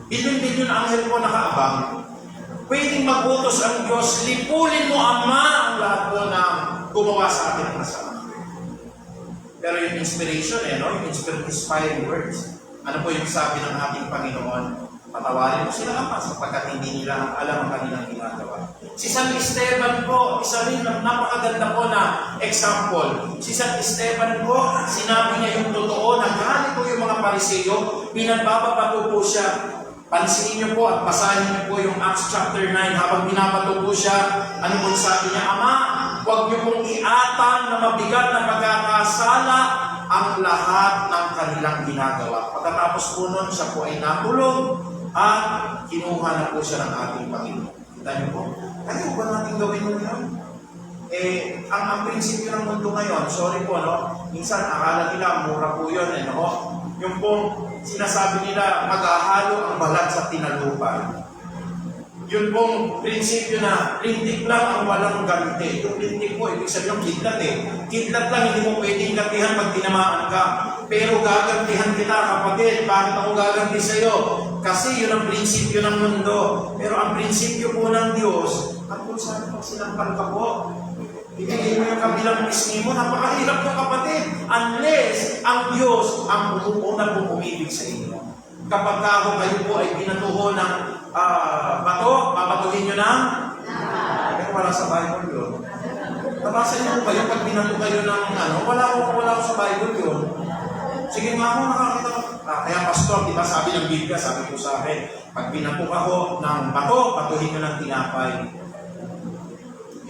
Bilyon-bilyon ang anghel po nakaabang. Pwedeng mag-utos ang Diyos, lipulin mo, Ama, ang lahat po na gumawa sa atin ng masama. Pero yung inspiration, yung inspiring words, ano po yung sabi ng ating Panginoon? Patawarin mo sila Ama sapagkat hindi nila alam ang kanilang ginagawa. Si San Esteban po, isa rin napakaganda po na example. Si San Esteban po, sinabi niya yung totoo na galing po yung mga Pariseo, pinagbabato po siya. Pansinin niyo po at basahin niyo po yung Acts chapter 9 habang binabato po siya. Ano po sabi niya? Ama, huwag niyo pong iatan na mabigat na pagkakasala ang lahat ng kanilang ginagawa. Pagkatapos po nun, siya po ay nakulong at kinuha na po siya ng ating Panginoon. Kita niyo po? Kaya ba natin gawin mo yun? Ang prinsipyo ng mundo ngayon, sorry po, no? Minsan akala nila mura po yun, no? Yung pong sinasabi nila, maghahalo ang balat sa tinalupan. Yun pong prinsipyo na lintik lang ang walang ganti. Yung lintik po, ibig sabihin kidlat Kidlat lang, hindi mo pwedeng gantihan pag tinamaan ka. Pero gagantihan kita, kapatid. Bakit ako gaganti sa'yo? Kasi yun ang prinsipyo ng mundo. Pero ang prinsipyo po ng Diyos, at kung saan pag sinampal ka po, ibigay mo yung kabilang pisngi mo, napakahirap ng kapatid. Unless ang Diyos ang una po umibig sa inyo. Kapag ako kayo po ay binatuho ng bato, babatuhin nyo ng? Pero wala sa Bible yun. Nabasa niyo po kayo pag binato kayo ng wala ko sa Bible yun. Sige nga ako, nakakita ko. Kaya pastor, di ba sabi ng Biblia, sabi ko sa akin, pag binato ako ng bato, batuhin nyo ng tinapay.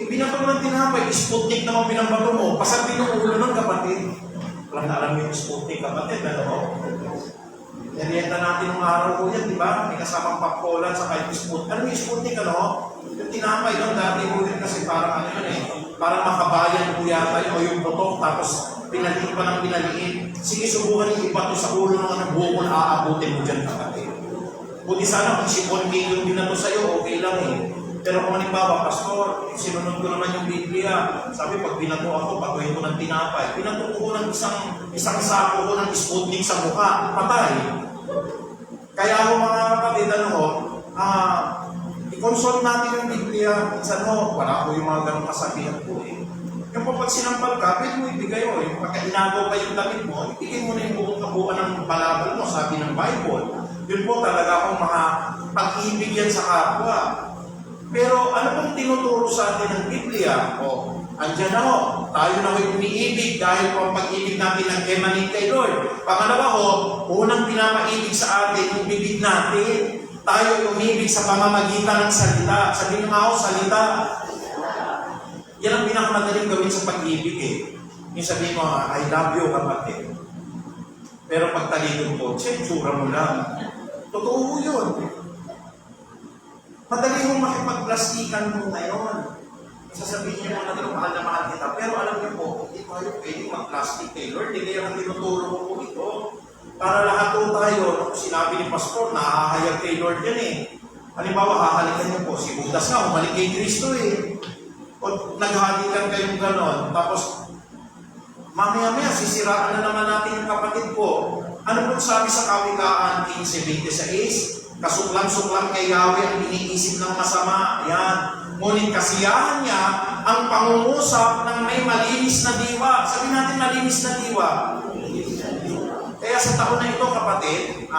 Binato mo ng tinapay, Sputnik naman binabato mo. Pasabi ng ulo nun, kapatid. Walang na alam yung Sputnik, kapatid. Narienta natin ng araw ko yan, di ba? May kasamang pakpolan sa kahit Sputnik. Ano yung Sputnik, Yung tinapay lang, dati ulit kasi parang parang makabayan po yata o yung butok, tapos pinaliit pa ng pinaliit. Sige, subukan yung iba to sa ulo ng bukol, aabutin mo dyan, kapatid. Buti sana kung si Bonking yung binato sa'yo, okay lang Pero kung halimbawa, pastor, sinunod ko naman yung Biblia. Sabi, pag binato ako, patuhin ko ng tinapay. Binato ko ng isang sako ko ng Sputnik sa mukha. Patay. Kaya ako mga kapatid, i-consult natin yung Biblia. Minsan wala ko yung mga ganong kasabihan ko Yung pag sinampal ka, pwede mo ibigay yung pagka inagaw pa yung damit mo, ibigay mo na yung buong kabuuan ng balabal mo, sabi ng Bible. Yun po talaga akong mga pag-ibig yan sa kapwa. Pero ano pong tinuturo sa atin ng Biblia? Andyan tayo na ho'y umiibig dahil po ang pag-ibig natin ang emanate kay Lord. Pangalawa unang pinapaibig sa atin yung bibig natin. Tayo umibig sa pamamagitan ng salita. Sabihin nga salita. Yan ang pinakamadaling gawin sa pag-ibig Yung sabihin mo, I love you, kapatid. Pero pag talikod po, tsura mo lang. Totoo yun. Madali mong makipagplastikan mo ngayon. Sasabihin niyo natin mahal na mahal kita. Pero alam niyo po, hindi tayo pwedeng mag-plastic kay Lord. Hindi ang tinuturo ko po ito. Para lahat po tayo, sinabi ni Pastor, nakahayag kay Lord yan Halimbawa, hahalikan niyo po. Si Budas nga, humalik kay Kristo O naghalikan kayong ganon. Tapos, mamaya-maya, sisiraan na naman natin yung kapatid ko. Ano po sabi sa Kawikaan 15:26? Kasuklam-suklam kay Yahweh ang iniisip ng masama. Yan. Ngunit kasiyahan niya ang pangungusap ng may malinis na diwa. Sabi natin malinis na diwa. Kaya sa taon na ito, kapatid,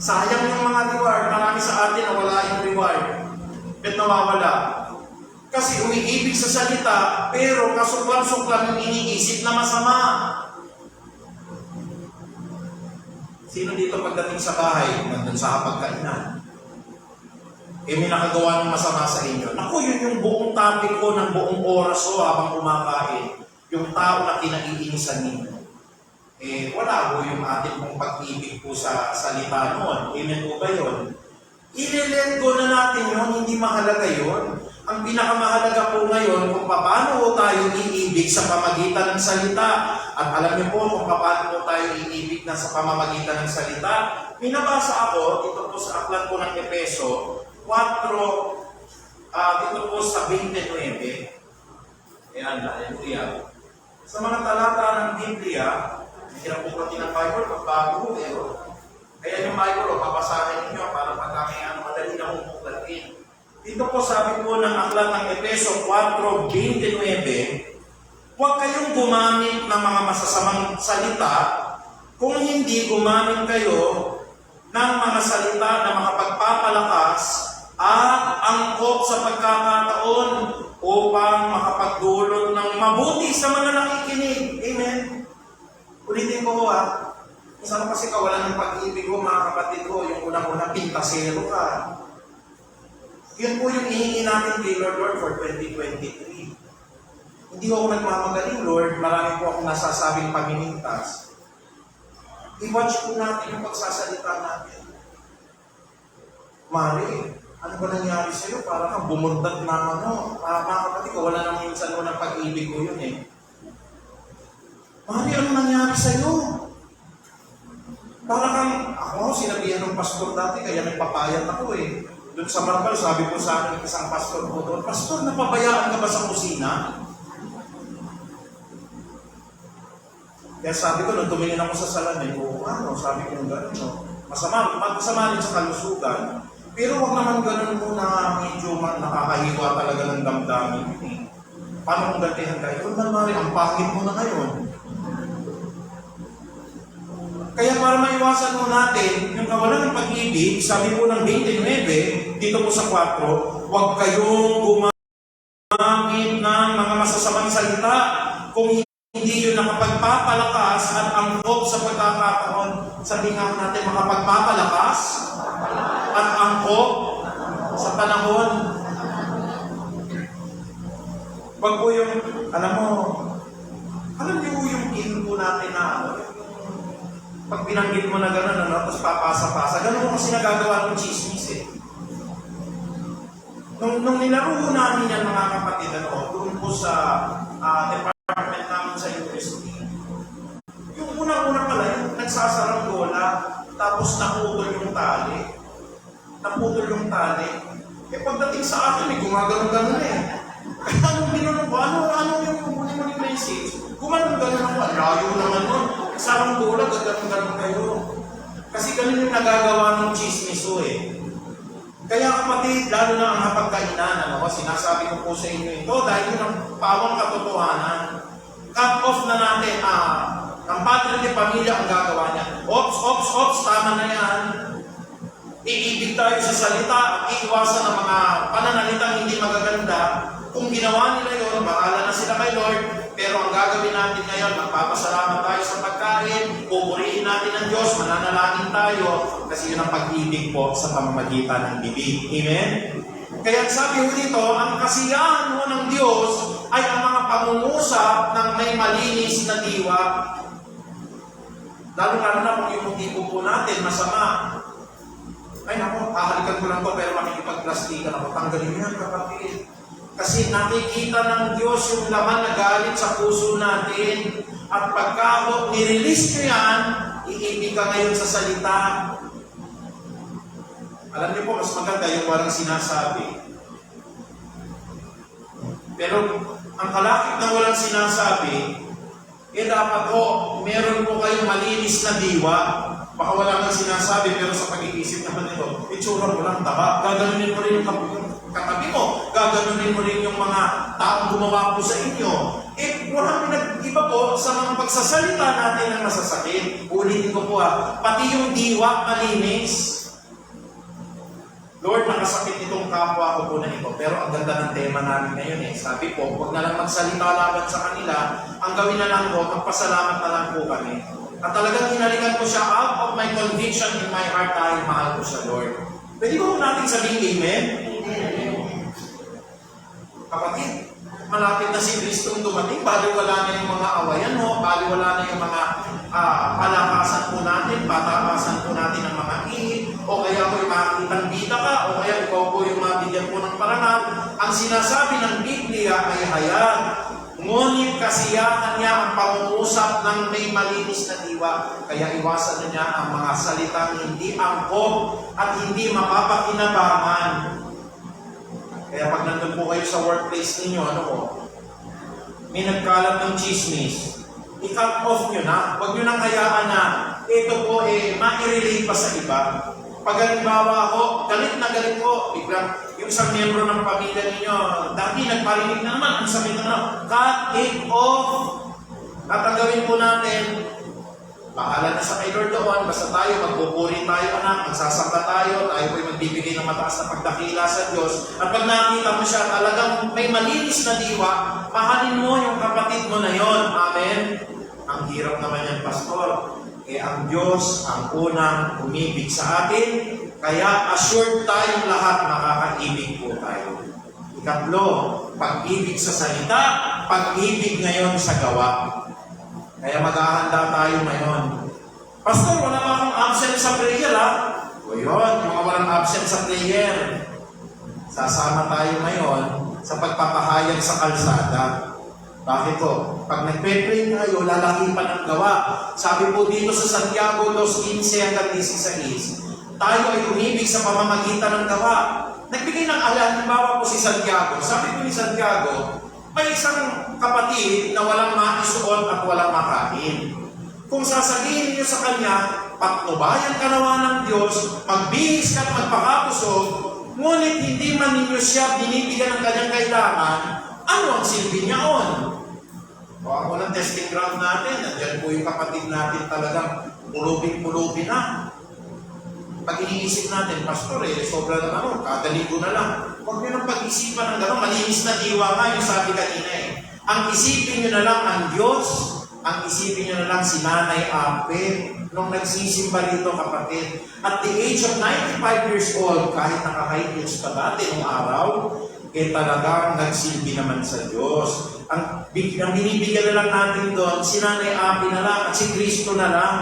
sayang yung mga reward. Marami sa atin na wala yung reward. Ba't nawawala? Kasi umiibig sa salita, pero kasuklam-suklam yung iniisip na masama. Sino dito pagdating sa bahay, nandun sa hapagkainan? May nakagawa ng masama sa inyo. Naku, yun yung buong topic ko ng buong oras ko habang kumakain. Yung tao na kinaiinisan ninyo. Wala po yung atin pong pag-ibig po sa salita noon. Amen po ba yun? I-let go na natin yun, hindi mahalaga yun. Ang pinakamahalaga po ngayon kung paano tayo iibig sa pamagitan ng salita. At alam niyo po kung paano tayo iibig na sa pamamagitan ng salita. Minabasa ako, dito po sa aklat po ng Efeso, 4, dito po sa 29. Ayan, hallelujah. Sa mga talata ng Biblia, hirap po pati ng Bible, pagbago, kaya yung Bible, papasahin ninyo para pagkami madali na umuklatin. Dito po sabi po ng aklat ng Efeso 4:29, huwag kayong gumamit ng mga masasamang salita kung hindi gumamit kayo ng mga salita na makapagpapalakas at angkop sa pagkakataon upang makapagdulot ng mabuti sa mga nakikinig. Amen? Ulitin ko minsan kasi kawalan ng pag-ibig ko, mga kapatid ko, yung unang-una pintasero ka. Yun po yung hihingi natin kay Lord for 2023. Hindi ako nagmamagaling, Lord. Marami po akong nasasabing pamimintas. I-watch po natin yung pagsasalita natin. Mari, ano ba nangyari sa'yo? Para kang bumuntat na mga kapatid ko, wala nang minsan mo ng pag-ibig ko yun eh. Mari, ano nangyari sa'yo? Para kang, ako, sinabihan ng pastor dati, kaya nagpapayat ako eh. Doon sa Marpal, sabi ko sa akin, isang pastor ko doon, Pastor, napabayaan ka ba sa kusina? Kaya sabi ko, nung tumingin ako sa salamin, sabi ko yung gano'n, masama rin sa kalusugan. Pero wag naman gano'n muna, medyo nakakahiwa talaga ng damdamin. Paano kung gantihan ka? Ikaw naman, ang pangit mo na ngayon. Kaya para maiwasan mo natin yung kawalan ng pag-ibig, sabi po ng 29, dito po sa 4, huwag kayong gumamit ng mga masasamang salita kung hindi yun nakapagpapalakas at angkop sa pagkakataon. Sabi nga natin, makapagpapalakas at angkop sa panahon. Huwag po yung, alam niyo po yung po natin na pag binanggit mo na gano'n, tapos papasa-pasa, gano'n mo kasi nagagawa ng chismis eh. Nung nilaro namin yan mga kapatid, doon po sa department namin sa university, yung unang-una pala, yung nagsasarang bola, tapos naputol yung tali. Eh pagdating sa akin, gumagano'n-gano'n eh. Kaya anong binunong ko? Ano yung kukunin mo message? Gumagano'n ako, layo naman nun. Sarang bola, gagano'n kayo. Kasi ganun yung nagagawa ng chismiso eh. Kaya kapatid, lalo na ang hapagkainan, sinasabi ko po sa inyo ito, dahil yun ang pawang katotohanan. Cut off na natin, ang padre de pamilya ang gagawa niya. Ops, tama na yan. Iibig tayo sa salita at iiwasan ng mga pananalitang hindi magaganda. Kung ginawa nila yun, bahala na sila kay Lord. Pero ang gagawin natin ngayon, magpapasalamat tayo sa pagkain, pupurihin natin ang Diyos, mananalangin tayo, kasi yun ang pag-ibig po sa pamamagitan ng bibig. Amen? Kaya sabi ko dito, ang kasiyahan mo ng Diyos ay ang mga pangungusap ng may malinis na diwa. Lalo-lalo na kung yung motibo po natin masama. Ay naku, hahalikan ko lang to pero makikipag-plastikan ako. Tanggalin yan, kapatid. Kasi nakikita ng Diyos yung laman na galit sa puso natin. At pagka nirelease nyo yan, iibig ka ngayon sa salita. Alam niyo po, mas maganda yung walang sinasabi. Pero ang kalakip na walang sinasabi, dapat meron po kayong malinis na diwa. Baka wala kang sinasabi, pero sa pag-iisip naman ito, itsura mo lang taba. Gaganunin mo rin yung katabi mo. Gaganunin mo rin yung mga taong gumawa po sa inyo. Walang nag-iba po sa mga pagsasalita natin ng masasakit. Ulitin ko po pati yung diwa malinis. Lord, nakasakit itong kapwa ko po na ito. Pero ang ganda ng tema namin ngayon Sabi po, huwag na lang magsalita laban sa kanila. Ang gawin na lang po, magpasalamat na lang po kami. At talagang hinalikan ko siya out of my conviction in my heart dahil mahal ko siya, Lord. Pwede ba natin sabihin amen? Kapatid, malapit na si Kristong dumating, baliwala na yung mga awayan baliwala na yung mga palakasan po natin, patakasan po natin ng mga ihip, o kaya ko yung makikitang bida ka, o kaya ikaw po yung mabigyan po ng parangal. Ang sinasabi ng Biblia ay hayag. Ngunit kasiyahan niya ang pangungusap ng may malinis na diwa. Kaya iwasan niya ang mga salitang hindi angkop at hindi mapapakinabangan. Kaya pag nandun po kayo sa workplace ninyo, may nagkalat ng chismis, i-cut off nyo na. Huwag nyo nang hayaan na ito po ma-relate pa sa iba. Pag halimbawa galit na galit ko, biglang yung isang miyembro ng pamilya ninyo, dati nagparinig na naman, cut it off. At ang gawin po natin, Bahala na sa kay Lord doon, basta tayo, magpupuri tayo anak, magsasamba tayo po'y magbibigay ng mataas na pagdakila sa Diyos. At pag nakita mo siya talagang may malinis na diwa, mahalin mo yung kapatid mo na yon. Amen? Ang hirap naman yan, Pastor. Ang Diyos ang unang umibig sa atin, kaya assured tayong lahat makakaibig po tayo. Ikatlo, pag-ibig sa salita, pag-ibig ngayon sa gawa. Kaya maghahanda tayo ngayon. Pastor, wala ba akong absent sa prayer, ha? O yun, yung mga walang absent sa prayer. Sasama tayo ngayon sa pagpapahayag sa kalsada. Bakit po? Pag nagpe-pray tayo, lalaki pa ng gawa. Sabi po dito sa Santiago 2:15-16, tayo ay umibig sa pamamagitan ng gawa. Nagbigay ng halimbawa po si Santiago. Sabi po ni Santiago, may isang kapatid na walang maisuot at walang makain. Kung sasabihin niyo sa kanya, patnubayan ka nawa ng Diyos, magbihis ka at magpakapusog, ngunit hindi man ninyo siya binibigyan ng kanyang kailangan, ano ang silbi niya on? O ako ng testing ground natin, nandiyan po yung kapatid natin talagang pulubin-pulubin na. Pag iniisip natin, Pastor, sobra na ano, kada linggo na lang. Huwag nyo nang pag-isipan ng gano'n, malinis na diwa nga yung sabi kanina Ang isipin nyo na lang ang Diyos, ang isipin nyo na lang si Nanay Ape, nung nagsisimba rito kapatid. At the age of 95 years old, kahit naka-high heels pa dati nung araw, talagang nagsilbi naman sa Diyos. Ang binibigyan na lang natin doon, si Nanay Ape na lang at si Kristo na lang.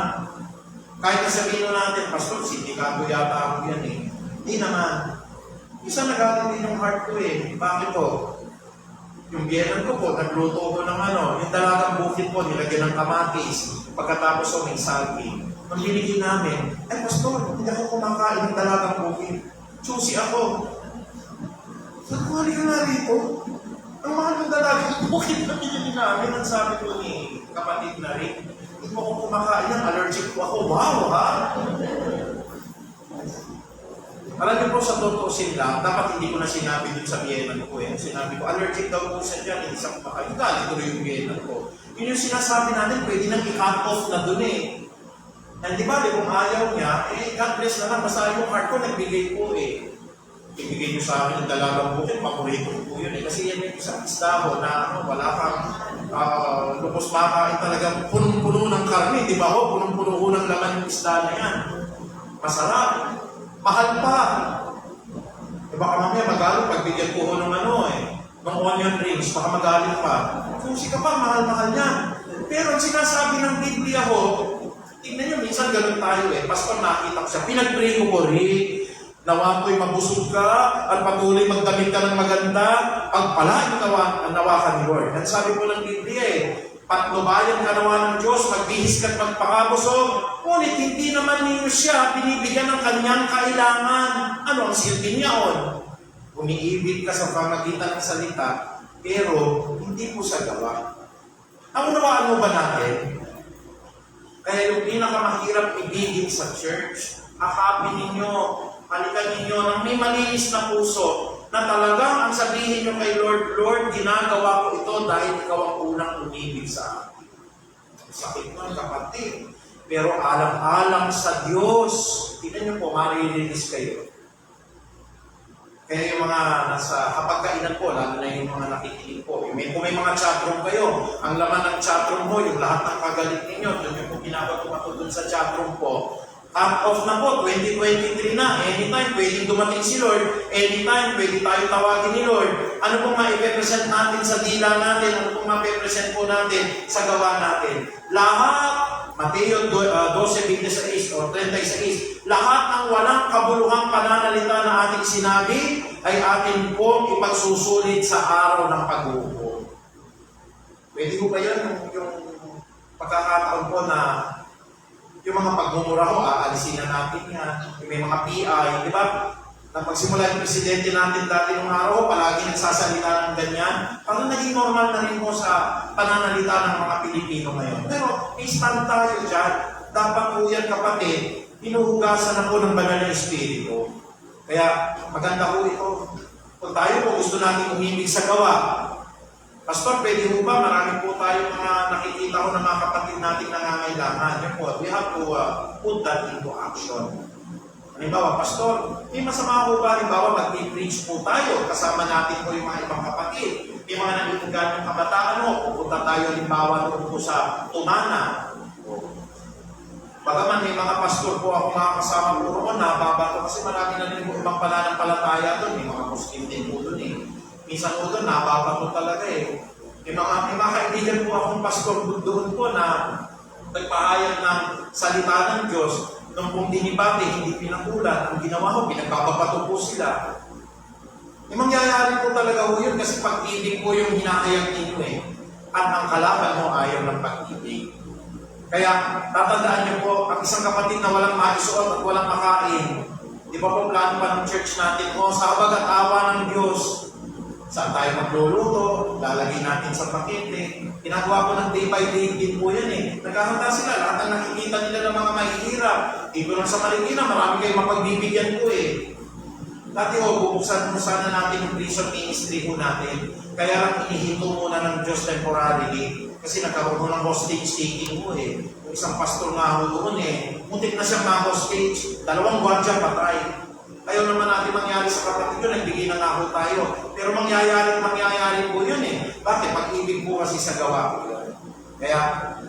Kahit sabihin natin, Pastor, sindikato yata ako yan Hindi naman. Isa nagagawin yung heart ko Bakit po? Yung biyenan ko po, nagluto ko ng yung dalagang bukid po, nilagyan ng kamatis. Pagkatapos ko may saging. Nung binigyan namin, Pastor, hindi ako kumakain ng dalagang bukid. Susi ako. Sabi ko, halika nga rito. Ang mahal ng dalagang bukid na binili namin, ang sabi ko ni kapatid na rin, hindi mo kung kumakain yan, allergic po ako. Wow, ha? Alam niyo po, sa totoo sila, dapat hindi ko na sinabi dun sa biyenan ko Sinabi ko, allergic daw po siya dyan, hindi sa kumakain. Galit tuloy yung biyenan ko. Yun yung sinasabi natin, pwede nang i-cut off na dun And di ba, kung ayaw niya, God bless na lang, basta yung heart ko, nagbigay po Ibigay niyo sa akin ng dalagang bukid, paborito ko po yun Kasi yan yung isang isda na wala kang lupos makain talaga, punong-puno ng karne, di ba ho? Punong-puno ho ng laman yung isda na yan. Masarap. Mahal pa. E baka mamaya magalit, pagbigyan ko ho ng ng onion rings, baka magalit pa. Susi ka pa, mahal-mahal yan. Pero ang sinasabi ng Biblia ho, tingnan nyo, minsan ganun tayo Pastor, nakita ko siya, pinag-pray ko po nawa ko'y mabusog ka at patuloy magdamit ka ng maganda, pagpalain nawa ka ni Lord. At sabi po ng Biblia patnubayan ka nawa ng Diyos, magbihis ka at magpakabusog, ngunit hindi naman ninyo siya binibigyan ng kanyang kailangan. Ano ang silbi niya Umiibig ka sa pamagitan ng salita, pero hindi po sa gawa. Ang unawaan mo ba natin? Kaya yung pinakamahirap ibigin sa church, akapin ninyo, halikan ninyo ng may malinis na puso na talagang ang sabihin nyo kay Lord, Lord, ginagawa ko ito dahil ikaw ang unang umibig sa akin. Sakit nun, kapatid. Pero alang-alang sa Diyos, tingnan nyo po, maririlis kayo. Kaya yung mga nasa hapagkainan po, lalo na yung mga nakikinig po. Kung may mga chatroom kayo, ang laman ng chatroom mo, yung lahat ng kagalit ninyo, yun yung po pinapagkumato dun sa chatroom po. Cut-off na po, 2023 na. Anytime, pwedeng dumating si Lord. Anytime, pwede tayo tawagin ni Lord. Ano pong ma-represent natin sa dila natin? Ano pong ma-represent po natin sa gawa natin? Lahat, Mateo 12:26 o 36, lahat ng walang kabuluhang pananalita na ating sinabi ay atin po ipagsusulit sa araw ng paghuhukom. Pwede ko ba yan yung pagkakataon po na yung mga pagmumura ko, aalisin na natin yan. Yung may mga PI, di ba? Nang magsimula yung presidente natin dati nung araw, palagi nagsasalita ng ganyan. Parang naging normal na rin po sa pananalita ng mga Pilipino ngayon. Pero may stand tayo dyan. Dapat po yan, kapatid, hinuhugasan ako ng banal na espiritu. Kaya maganda po ito. Kung tayo po gusto natin umibig sa gawa, Pastor, pwede ho ba? Marami po tayo mga nakikita ko ng mga kapatid nating nangangailangan. Yan po, we have to put that into action. Halimbawa, Pastor, masama po ba? Halimbawa, mag-preach po tayo. Kasama natin po yung mga ibang kapatid. May mga nanginggan ng kabataan mo. Pupunta tayo, halimbawa, doon po sa Tumana. Bagaman may mga pastor po ako makakasama po roon, nababato kasi marami na rin po ibang pananampalataya doon. May mga Muslim din po doon eh. Minsan po doon, nababato talaga eh. May mga kaibigan po akong pastor doon po na nagpahayag ng salita ng Diyos. Nung pong dinibate, hindi pinakulan. Ang ginawa ko, pinagbabato po sila. Yung mangyayari po talaga po yun kasi pag-ibig po yung hinahayag ninyo eh. At ang kalaban mo ayaw ng pag-ibig. Kaya tatandaan niyo po, ang isang kapatid na walang maisuot at walang makain, di ba po plano pa ng church natin, sa habag at awa ng Diyos, saan tayo magluluto, lalagay natin sa pakete. Ginagawa po ng day by day din po yan eh. Nagkakanta sila, lahat ang nakikita nila ng mga mahihirap. Dito lang sa Marikina, marami kayong mapagbibigyan po eh. Dati bubuksan mo sana natin yung prison ministry po natin. Kaya lang inihinto muna ng Diyos temporarily. Kasi nagkaroon mo ng hostage taking mo eh. Yung isang pastor nga ho doon eh. Muntik na siyang na-hostage. 2 gwardiya patay. Ayaw naman natin mangyari sa kapatid yun. Nagbigay na nga ho tayo. Pero mangyayari po yun eh. Bakit? Pag-ibig po kasi sa gawa ko yun. Kaya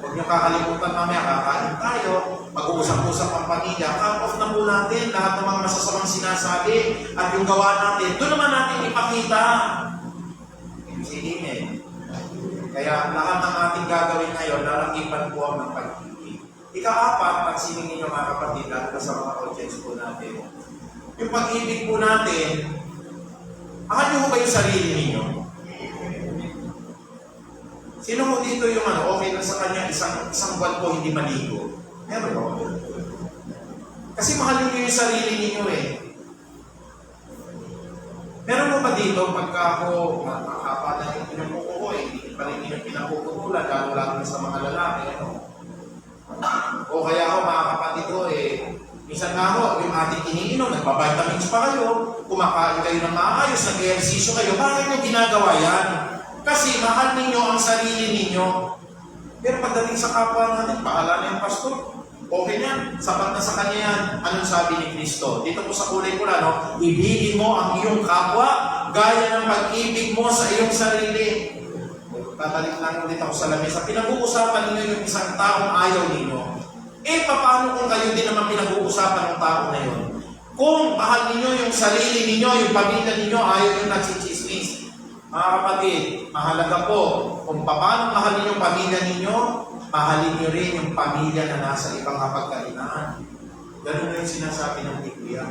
huwag niyo kakalimutan mamaya, kakain tayo. Mag-uusap-usap ang pamilya. Cut off na po natin lahat ng mga masasamang sinasabi. At yung gawa natin, doon naman natin ipakita. Sige Kaya lahat ng ating gagawin ngayon, lalakipan po ang ng pag-ibig. Ika-apat, pagsinin ninyo mga kapatid, lalo na sa mga audience po natin. Yung pag-ibig po natin, akala nyo ba yung sarili ninyo? Sino mo dito yung okay lang sa kanya, isang buwan po hindi maligo? Meron ba? Kasi mahalin nyo yung sarili ninyo eh. Meron mo ba dito, pagka ako, makakapa na yung pinupuko eh, hindi pa rin yung pinapuputulan, lalo sa mga lalaki, O kaya ako, mga kapatid ko eh, minsan nga ako, yung ating iniinom, nagpa-vitamins pa kayo, kumakain kayo ng maayos, nag-ehersisyo kayo, bakit nyo ginagawa yan? Kasi mahal ninyo ang sarili ninyo. Pero pagdating sa kapwa natin, paalala yung pastor, okay yan, sapat na sa kanya yan. Anong sabi ni Kristo? Dito po sa kulay pula, ibigin mo ang iyong kapwa, gaya ng pag-ibig mo sa iyong sarili. Tatalik lang ulit ako sa lamesa. Pinag-uusapan ninyo yung isang taong ayaw ninyo. Paano kung kayo din naman pinag-uusapan ng tao na yun? Kung mahal ninyo yung sarili ninyo, yung pamilya ninyo, ayaw yung nagsichismis. Mga kapatid, mahalaga po, kung paano mahalin yung pamilya ninyo, mahalin nyo rin yung pamilya na nasa ibang kapagkalinaan. Ganun na yung sinasabi ng Biblia.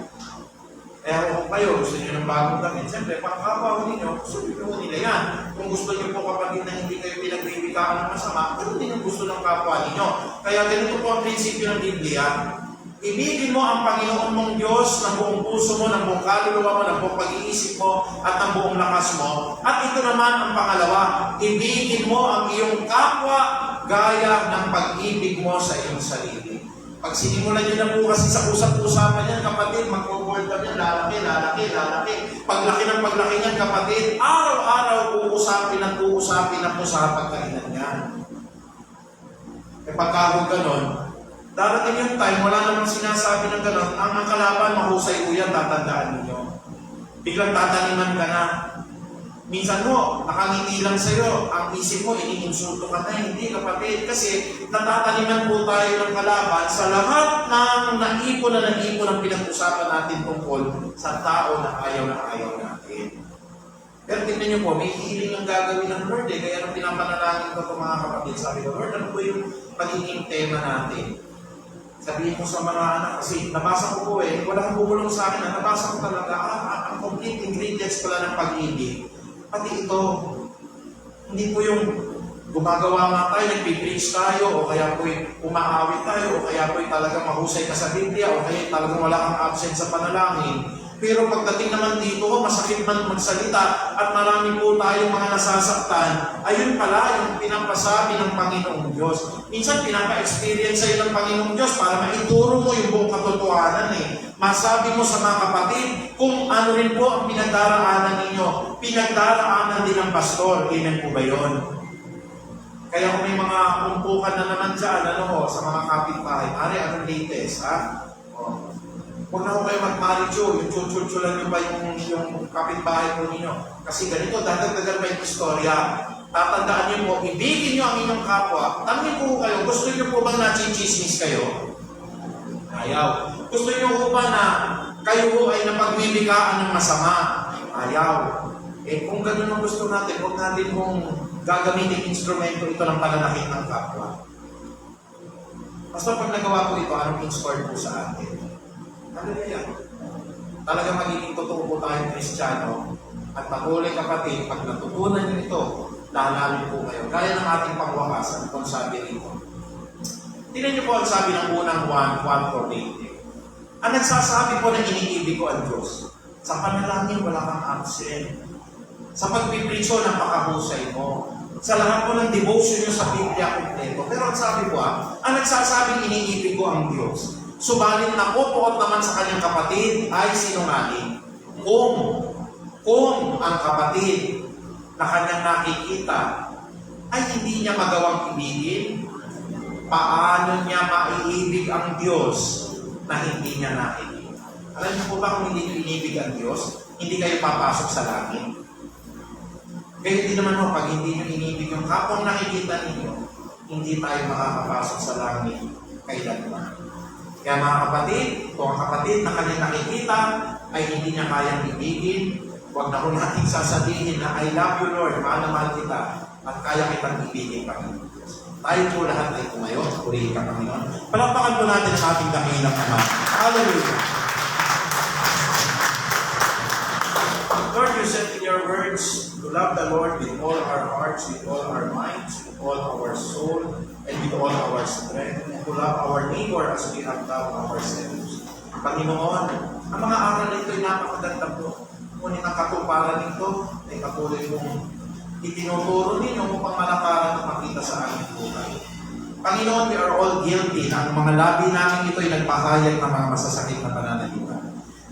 Kaya kung kayo, gusto nyo ng bagong damit, siyempre, pangkabaw ninyo, gusto nyo nila yan. Kung gusto nyo po kapatid na hindi kayo pinagbibigaan ng masama, ganun din yung gusto ng kapwa ninyo. Kaya ganito po ang prinsipyo ng Biblia. Ibigin mo ang Panginoon mong Diyos ng buong puso mo, ng buong kaluluwa mo, ng buong pag-iisip mo, at ng buong lakas mo. At ito naman ang pangalawa, ibigin mo ang iyong kapwa gaya ng pag-ibig mo sa iyong sarili. Pag sinimulan nyo na po kasi sa usap-usapan yan, kapatid, mag-forward kami, lalaki. Paglaki ng paglaki niyan, kapatid, araw-araw uusapin at uusapin na po sa pagkainan niyan. Pagkahog ganon, darating yung time, wala namang sinasabi ng gano'n, ang kalaban, mahusay ko yan, tatandaan ninyo. Biglang tataniman ka na. Minsan mo, nakangiti lang sa'yo, ang isip mo, iniinsulto ka na, hindi kapatid. Kasi natataniman po tayo ng kalaban sa lahat ng naipon ang pinag-usapan natin tungkol sa tao na ayaw natin. Pero tingnan nyo po, may healing ang gagawin ng Lord eh. Kaya nung pinapanalangin ko itong mga kapatid, sabi ko, Lord, ano po yung pagiging tema natin? Sabihin ko sa mga anak, kasi nabasa ko po wala kang bumulong sa akin, nabasa ko talaga, ang complete ingredients pala ng pag-ibig. Pati ito, hindi po yung gumagawa nga tayo, nagpipreach tayo, o kaya po umaawit tayo, o kaya po talagang mahusay ka sa Biblia, o kaya talagang wala kang absent sa panalangin. Pero pagdating naman dito, masakit man magsalita, at marami po tayong mga nasasaktan, ayun pala yung pinapasabi ng Panginoong Diyos. Minsan pinapa-experience sa'yo ng Panginoong Diyos para maituro mo mo yung buong katotohanan eh. Masabi mo sa mga kapatid kung ano rin po ang pinagdaraanan ninyo. Pinagdaraanan din ng pastor. Amen po ba yun? Kaya kung may mga umpukan na naman dyan, sa mga kapitbahay, anong latest, ha? O, huwag na ko kayo mag-marriage yung chuchulan nyo ba yung kapitbahay po ninyo. Kasi ganito, dadagdagan pa yung istorya. Tatandaan niyo po, ibigin niyo ang inyong kapwa. Tanungin po kayo, gusto niyo po bang nachichismis kayo? Ayaw. Gusto niyo po ba na kayo ay napagbibigaan ng masama? Ayaw. Kung ganun ang gusto natin, huwag natin kung gagamitin instrumento ito ng pananakit ng kapwa. Basta pag nagawa po ito, anong in-store po sa atin? Ano na yan? Talaga magiging totoo po tayong Kristiyano at patuloy kapatid, pag natutunan niyo ito, lalalo po kayo. Gaya ng ating pangwakasan, kung sabi rito. Tingnan niyo po ang sabi ng unang 1:48. Ang nagsasabi po na iniibig ko ang Diyos, sa panalangin wala kang absent. Sa pagpipreach napakahusay mo. Sa lahat po ng devotion niyo sa Biblia kompleto. Pero ang sabi po ang nagsasabing iniibig ko ang Diyos, subalit napupuot naman sa kanyang kapatid ay sinungaling. Kung ang kapatid na kanyang nakikita ay hindi niya magawang ibigin, paano niya maiibig ang Diyos na hindi niya nakikita? Alam niyo po ba kung hindi niyo inibig ang Diyos, hindi kayo papasok sa langit? Kaya hindi naman po, pag hindi niyo inibig yung kapong nakikita ninyo, hindi tayo makakapasok sa langit kailanman. Kaya mga kapatid, kung ang kapatid na kanyang nakikita ay hindi niya kayang ibigin, huwag na po natin sasabihin na I love you Lord, mahal na mahal kita, at kaya kitang ibigin, Panginoon Diyos. Tayo po lahat ay tumayo, purihin ka, Panginoon. Palakpakan po natin ang ating dakilang Ama. Hallelujah! Lord, you said in your words to love the Lord with all our hearts, with all our minds, with all our soul, and with all our strength, and to love our neighbor as we have loved ourselves. Panginoon, ang mga aral nito ay napakaganda po. Ngunit ang katuparan nito ay patuloy mong itinuturo ninyo upang malakaran at makita sa aming buhay. Panginoon, we are all guilty na ang mga labi namin ito ay nagpahayag ng mga masasakit na pananalita.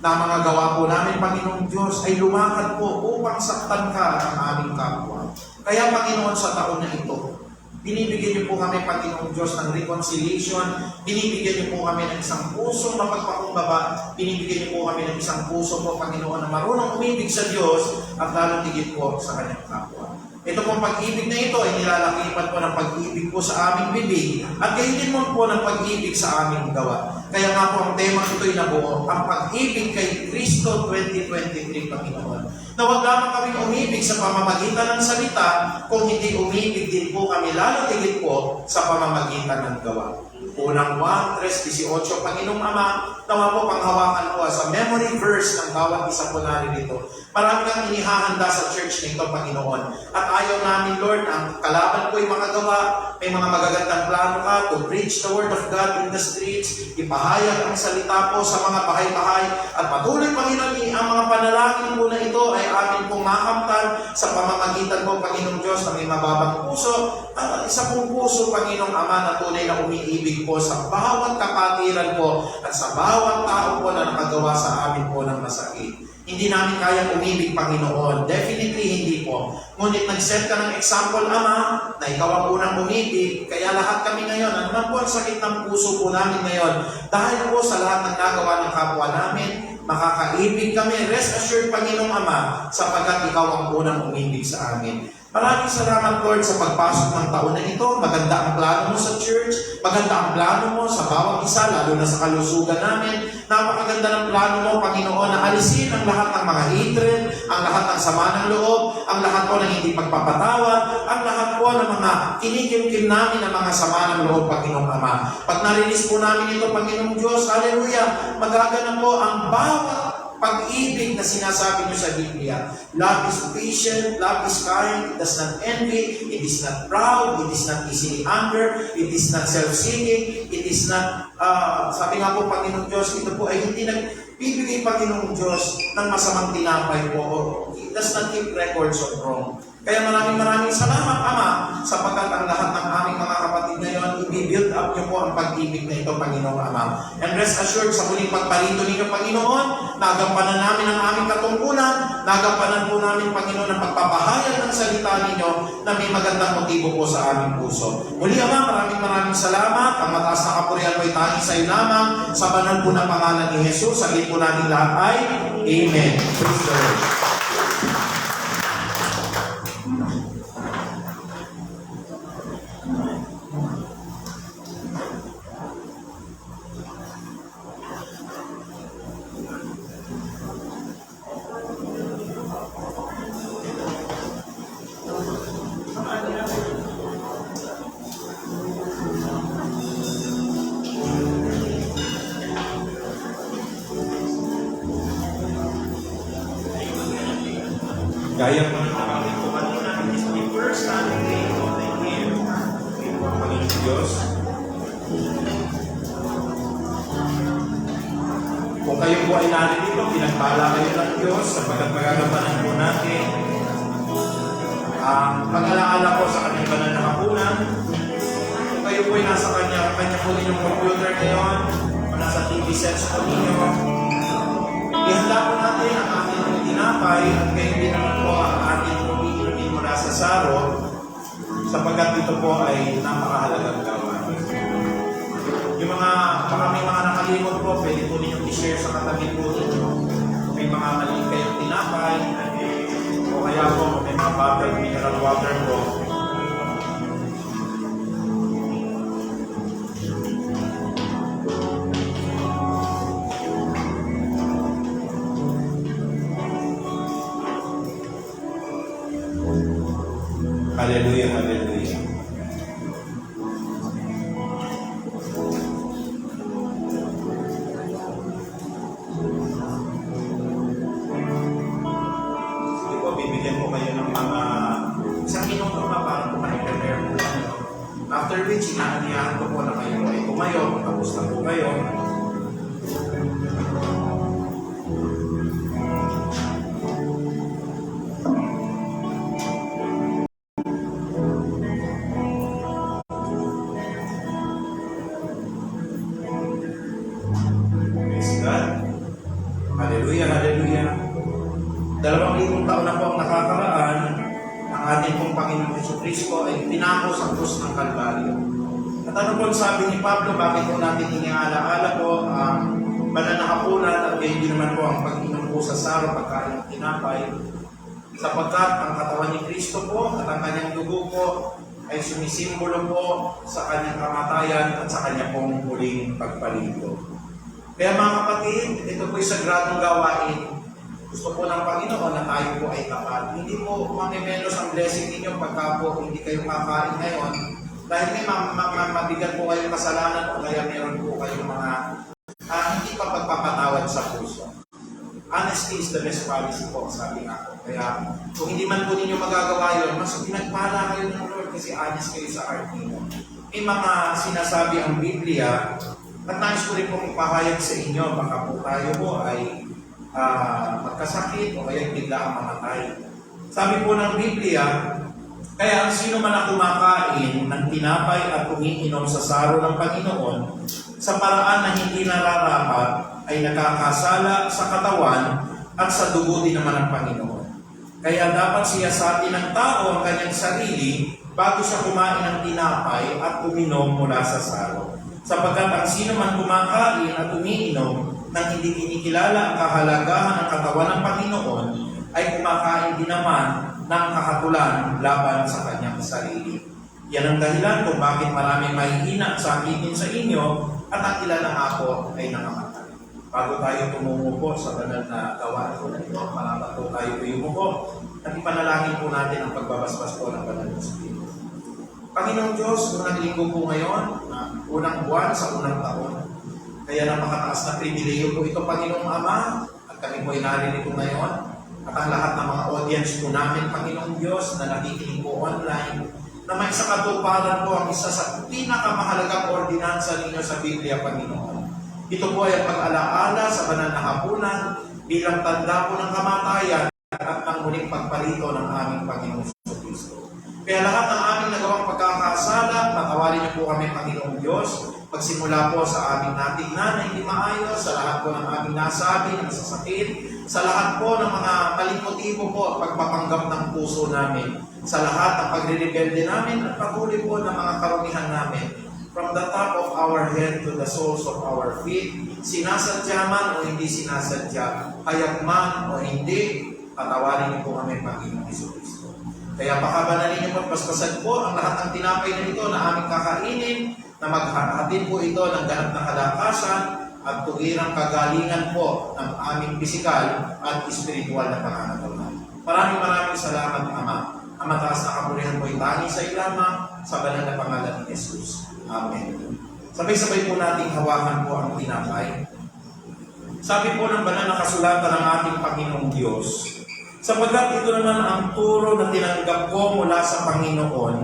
Na mga gawa po namin, Panginoong Diyos, ay lumakad po upang saktan ka ng aming kapwa. Kaya, Panginoon, sa taon na ito, binibigyan niyo po kami, Panginoong Diyos, ng reconciliation, binibigyan niyo po kami ng isang pusong mapagpakumbaba, binibigyan niyo po kami ng isang puso po, Panginoon, na marunong umibig sa Diyos at lalong higit po sa kanyang kapwa. Ito pong pag-ibig na ito ay nilalakipan po ng pag-ibig po sa aming bibig at gayon mo po ng pag-ibig sa aming gawa. Kaya nga po ang tema ito ay nabuo, ang pag-ibig kay Kristo 2023, Panginoon. Na huwag lamang kami umibig sa pamamagitan ng salita, kung hindi umibig din po kami lalo higit po sa pamamagitan ng gawa. Unang 1:18, Panginoong Ama, nawa po panghawakan po sa memory verse ng bawat isa po namin dito. Marami kang inihahanda sa church nito, Panginoon. At ayaw namin, Lord, ang kalaban po ay makagawa, may mga magagandang plano ka to preach the word of God in the streets, ipahayag ang salita po sa mga bahay-bahay, at patuloy, Panginoon, ang mga panalangin po na ito ay amin pong makamtan sa pamamagitan po, Panginoong Diyos, na may mababang puso, at isa pong puso, Panginoong Ama, na tunay na umiibig po sa bawat kapatiran po at sa bawat tao po na nakagawa sa amin po ng masakit. Hindi namin kayang umibig, Panginoon. Definitely hindi po. Ngunit nag-set ka ng example, Ama, na ikaw ang unang umibig. Kaya lahat kami ngayon, ano man po ang sakit ng puso po namin ngayon, dahil po sa lahat ng nagawa ng kapwa namin, makakaibig kami. Rest assured, Panginoong Ama, sapagkat ikaw ang unang umibig sa amin. Maraming salamat, Lord, sa pagpasok ng taon na ito. Maganda ang plano mo sa church. Maganda ang plano mo sa bawat isa, lalo na sa kalusugan namin. Napakaganda ng plano mo, Panginoon, na alisin ang lahat ng mga hatred, ang lahat ng sama ng loob, ang lahat po ng hindi pagpapatawad, ang lahat po ng mga kinikimkim namin ng mga sama ng loob, Panginoong Ama. Pag narinis po namin ito, Panginoong Diyos, hallelujah, magaganap po ang bawat pag-ibig na sinasabi niyo sa Biblia. Love is patient, love is kind, it does not envy, it is not proud, it is not easily angered, it is not self-seeking, it is not, sabi nga po, Panginoong Diyos, ito po ay hindi nagbibigay, Panginoong Diyos, ng masamang tinapay po. It does not keep records of wrong. Kaya maraming salamat, Ama, sapagkat ang lahat ng aming mga kapatid ngayon, i-build up niyo po ang pag-ibig na ito, Panginoong Ama. And rest assured, sa muling pagparito ninyo, Panginoon, nagampanan namin ang aming katungkulan, nagampanan po namin, Panginoon, ang pagpapahayag ng salita ninyo na may magandang motibo po sa aming puso. Muli, Ama, maraming salamat. Ang mataas na kapurihan mo'y tanging sa iyo lamang. Sa banal po na pangalan ni Jesus, sabihin po natin lahat ay Amen. Praise the Lord. Gaya po ng aming kumatunan, is the first Sunday day of the year. Ngayon po ang Panginoon Diyos. Kung kayo po ay narito, pinagpala kayo ng Diyos sapagkat magagampanan po natin ang pag-alaala po sa kanyang banal na hapunan. Kung kayo po ay nasa kanya po ninyong computer ngayon, o nasa TV sets po ninyo, ihanda po natin ang ating tinapay at kayo din naman po ang ating inumin mula sa saro sapagkat ito po ay napakahalagang gawain. Yung baka may mga nakalimot po, pwede po ninyong i-share sa katabi po ninyo. May mga maliit kayong tinapay o kaya po may mga bottled mineral water po. Hallelujah, hallelujah. Sige po, bibigyan ko kayo ng mga isang minuto na para po prepare po. After which, inaaniyahan ko po na kayo ay tumayo, tapos na po kayo. Hallelujah, hallelujah. 2,000 taon na po ang nakakaraan, ang ating pong Panginoon Jesucristo ay pinako sa krus ng Kalbaryo. At ano po sabi ni Pablo, bakit po natin inialaala po ang banal na hapunan at gayon din naman po ang pag-inom po sa saro, pagkain ng tinapay, sapagkat ang katawan ni Kristo po at ang kanyang dugo po ay sumisimbolo po sa kanyang kamatayan at sa kanyang pong muling pagpalito. Kaya mga kapatid, ito po'y sagradong gawain. Gusto po ng Panginoon na tayo po ay tapat. Hindi po makimenos ang blessing ninyo pagka po hindi kayo kakain ngayon. Dahil may mabigat po kayong kasalanan o kaya meron po kayong mga hindi pa pagpapatawad sa puso. Honesty is the best policy po, sabi nga po. Kaya kung hindi man po ninyo magagawa yun, mas pinagpala kayo ng Lord kasi honest kayo sa heart ninyo. May mga sinasabi ang Biblia at nais ko rin pong ipahayag sa inyo, baka po tayo po ay magkasakit o kaya bigla ang mamatay. Sabi po ng Biblia, kaya ang sino man na kumakain ng tinapay at umiinom sa saro ng Panginoon, sa paraan na hindi nararapat, ay nakakasala sa katawan at sa dugo din naman ng Panginoon. Kaya dapat siyasatin ng tao ang kanyang sarili bago siya kumain ng tinapay at uminom mula sa saro. Sapagkat ang sino man kumakain at umiinom nang hindi kinikilala ang kahalagahan ng katawan ng Panginoon, ay kumakain din naman ng kakatulan laban sa kanyang sarili. Yan ang dahilan kung bakit maraming mahihina sa akin sa inyo at ang ilan nga po ay nakamatay. Bago tayo tumungo po sa banal na gawain po na ito, marapat po tayo yumuko at ipanalangin po natin ang pagbabasbas po ng banal na Espiritu. Panginoong Diyos, unang linggo po ngayon, unang buwan sa unang taon. Kaya napakataas na pribileyo po ito, Panginoong Ama, at kami po ay naririto ngayon. At ang lahat ng mga audience po namin, Panginoong Diyos, na nakikinig po online, na may sa katuparan po ang isa sa pinakamahalagang ordinansa ninyo sa Biblia, Panginoon. Ito po ay ang pag-alaala sa banal na hapunan bilang tanda po ng kamatayan at ang muling pagparito ng aming Panginoon Jesucristo. Kaya lahat ng aming nagawang pagkakaroon pagkakasala, patawarin niyo po kami, Panginoong Diyos. Pagsimula po sa aming natingnan na hindi maayos, sa lahat po ng aming nasabi na masasakit, sa lahat po ng mga malimotibo po at pagpapanggap ng puso namin, sa lahat ng pagre-rebelde namin at paghuli po ng mga karumihan namin. From the top of our head to the soles of our feet, sinasadya man o hindi sinasadya, hayag man o hindi, patawarin niyo po kami, Panginoong Jesucristo. Kaya pakabanalin niyo po at paspasan po ang lahat ng tinapay na ito na aming kakainin, na maghahatid po ito ng ganap na kalakasan at tugirang kagalingan po ng aming pisikal at espiritual na pangangatawan. Maraming salamat, Ama. Ang mataas na kapulihan po itangin sa ilama sa banal na pangalan ni Jesus. Amen. Sabay-sabay po nating hawakan po ang tinapay. Sabi po ng banal na kasulatan ng ating Panginoong Diyos, sapagkat ito naman ang turo na tinanggap ko mula sa Panginoon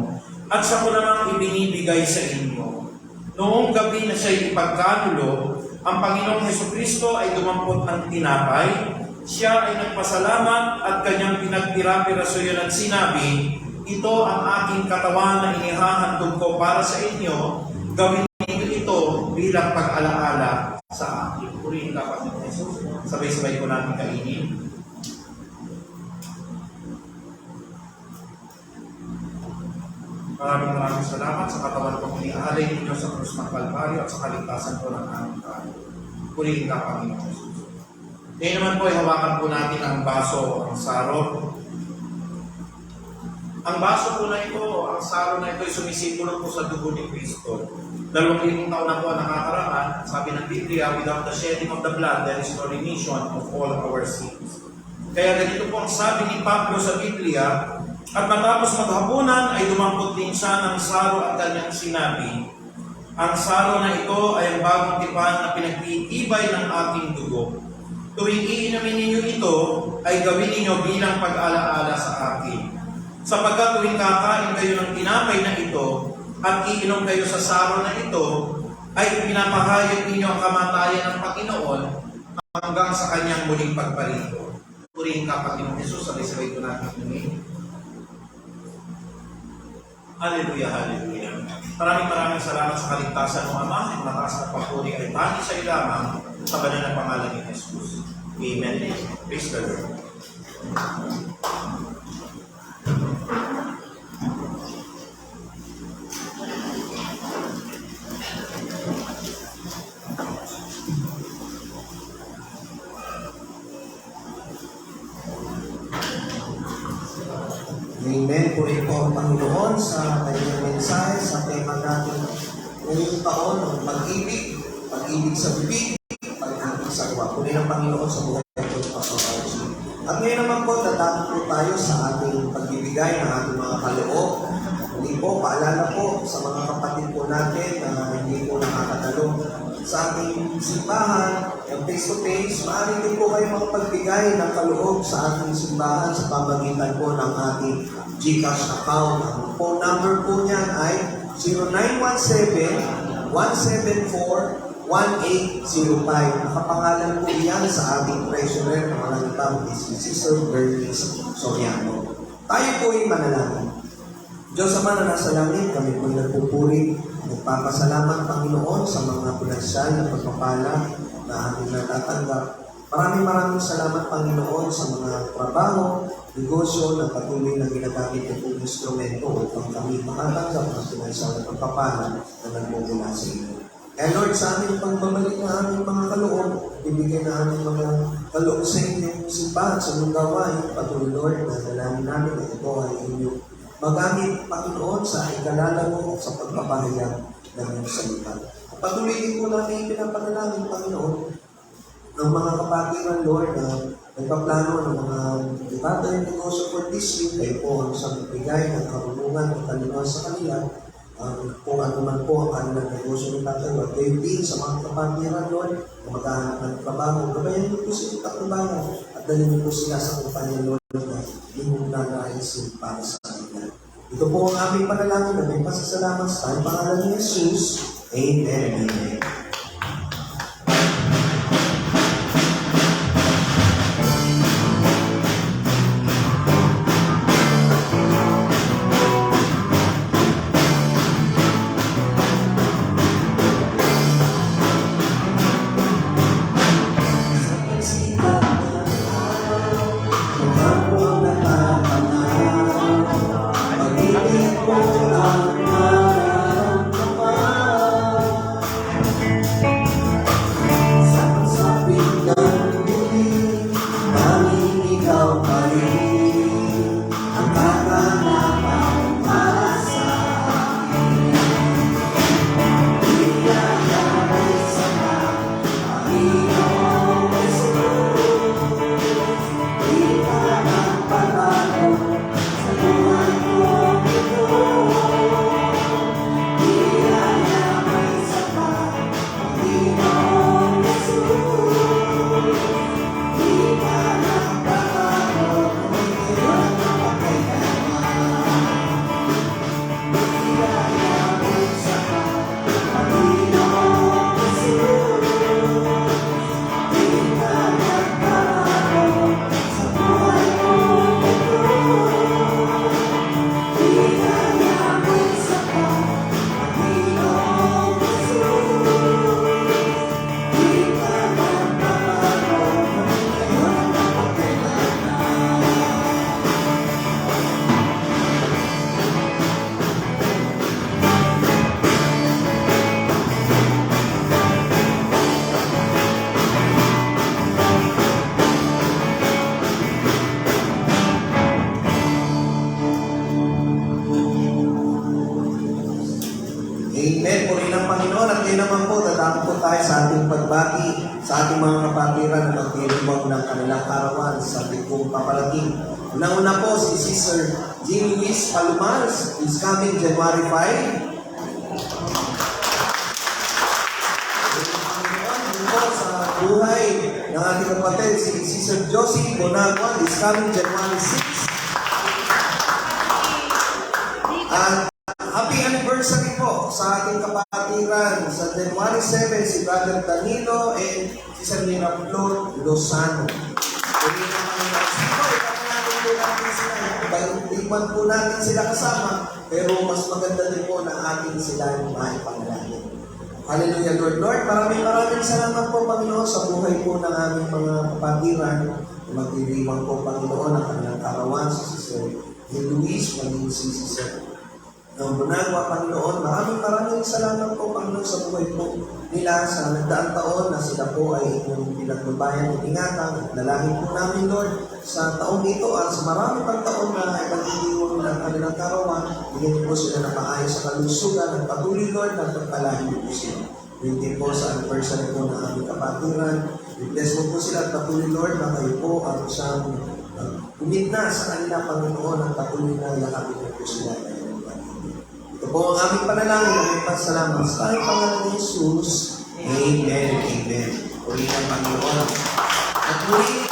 at sa ko namang ibinibigay sa inyo. Noong gabi na siya'y ipagkanulo, ang Panginoong Hesukristo ay dumampot ng tinapay. Siya ay nagpasalamat at kanyang pinagpira-pirasuyon at sinabi, ito ang aking katawan na inihahandog ko para sa inyo. Gawin niyo ito bilang pag-alaala sa akin. Purihin ka, Panginoong Jesus. Sabay-sabay ko natin kainin. Maraming salamat sa katawan kong iniaalay ninyo sa krus ng Kalbaryo at sa kaligtasan ko ng aming tayo. Purihin ka, Panginoong Jesus. Ngayon naman po, hawakan po natin ang baso, ang saro. Ang baso po na ito, ang saro na ito ay sumisimbolo po sa dugo ni Kristo. 2,000 taon na po ang nakakaraan. Sabi ng Biblia, without the shedding of the blood, there is no remission of all our sins. Kaya ganito po ang sabi ni Pablo sa Biblia, at matapos maghapunan ay dumampot din siya ng saro at kanyang sinabi, ang saro na ito ay ang bagong tipan na pinagtitibay ng aking dugo. Tuwing iinamin ninyo ito, ay gawin ninyo bilang pag-alaala sa akin. Sapagkat tuwing kakain kayo ng tinapay na ito, at iinom kayo sa saro na ito, ay pinapahayag ninyo ang kamatayan ng Panginoon hanggang sa kanyang muling pagparito. Purihin ka, Panginoong Jesus, sabay-sabay ko natin inumin. Hallelujah, hallelujah. Maraming salamat sa kaligtasan ng Ama. Ang mataas na papuri ay tanging sa ilamang sa banal na pangalan ni Jesus. Amen. Praise the Lord. Amen. Puri po ang Panginoon sa kanyang mensahe sa tema natin ngayong taon ng pag-ibig, pag-ibig sa bibig, pag-ibig sa gawa. Puri ng Panginoon sa buhay ng Pastor Archie. At ngayon naman po, tatapos po tayo sa ating pagbibigay ng ating mga kaloob. Hindi po, paalala po sa mga kapatid po natin na hindi po nakakatalo sa ating simbahan, yung face-to-face, maaari din po kayo makapagbigay ng kaloob sa ating simbahan sa pamagitan po ng ating GCash account. Ang phone number po niyan ay 0917-174-1805. Nakapangalan po yan sa ating treasurer na walang iba is si Sister Bernice Soriano. Tayo po ay manalangin. Diyos Ama na nasa langit, kami po ay nagpupuri. Nagpapasalamat, Panginoon, sa mga pinansyal na pagpapala na aming natatanggap. Maraming salamat, Panginoon, sa mga trabaho, negosyo na patuloy na ginagamit ng pong instrumento upang kami makatanggap ng pinansyal na pagpapala na nagmumula sa inyo. Kaya Lord, sa aming pagbabalik na aming mga kaloob, ibigay na aming mga kaloob sa inyong simbahan, sa inyong gawain, patuloy Lord, na dalangin namin na ito ay inyong magamit, Panginoon, sa ikalalago sa pagpapahayag ng iyong salita. Patuloy din po namin pinapanalangin, Panginoon, ng mga kapatiran, Lord, na nagpaplano ng mga ibatay negosyo for this year. Kayo po ang sa magbigay ng karunungan at kalunan sa kanila. Kung ano man po ang kanilang negosyo ng tatay, at kayo din sa mga kapatiran, Lord, na maghahanap ng trabaho. Gabayan niyo po sila takbayan at dalhin niyo po sila sa kumpanya, Lord, na yung nanaisin para sa kanila. Ito po ang aming panalangin na may pasasalamat sa pangalan ni Jesus. Amen. Amen. pagbati sa ating mga kapatiran na magdiriwang ng kanilang karawan sa Bikong Papalating. Una-una po si Sister Jean Luis Palomars is coming January 5. Sa buhay ng ating kapatid, si Sister Josie Bonagua is coming January 6. At happy anniversary po sa ating kapatiran sa January 7, si Brother Danilo and Sister Miraflor Lozano. Hindi man po natin sila kasama, pero mas maganda din po na ating sila yung maipangalangin. Hallelujah, Lord. Lord, maraming salamat po, Panginoon, sa buhay po ng aming mga kapatiran. Magdiriwang po, Panginoon, ang kanilang karawan, si Sister Luis, maging si Sister Bonagua, Panginoon. Maraming salamat po, Panginoon, sa buhay po nila sa nagdaang taon na sila po ay inyong pinagbabayan at ingatan. At dalangin po namin, Lord, sa taong ito at sa marami pang taon na ay magdiriwang ng kanilang karawan, bigyan po sila na maayos sa kalusugan at patuloy, Lord, na pagpalahin po sila. Hindi po sa anniversary po ng aming kapatiran. I-bless mo po sila at patuloy, Lord, na kayo po ang isang umidna sa kanila, Panginoon, at patuloy na yakapin po sila. Ito po ang aming panalangin, aming pasalamat sa aming pangalan ni Jesus. Amen. Amen. Uli ng Panginoon. At muli,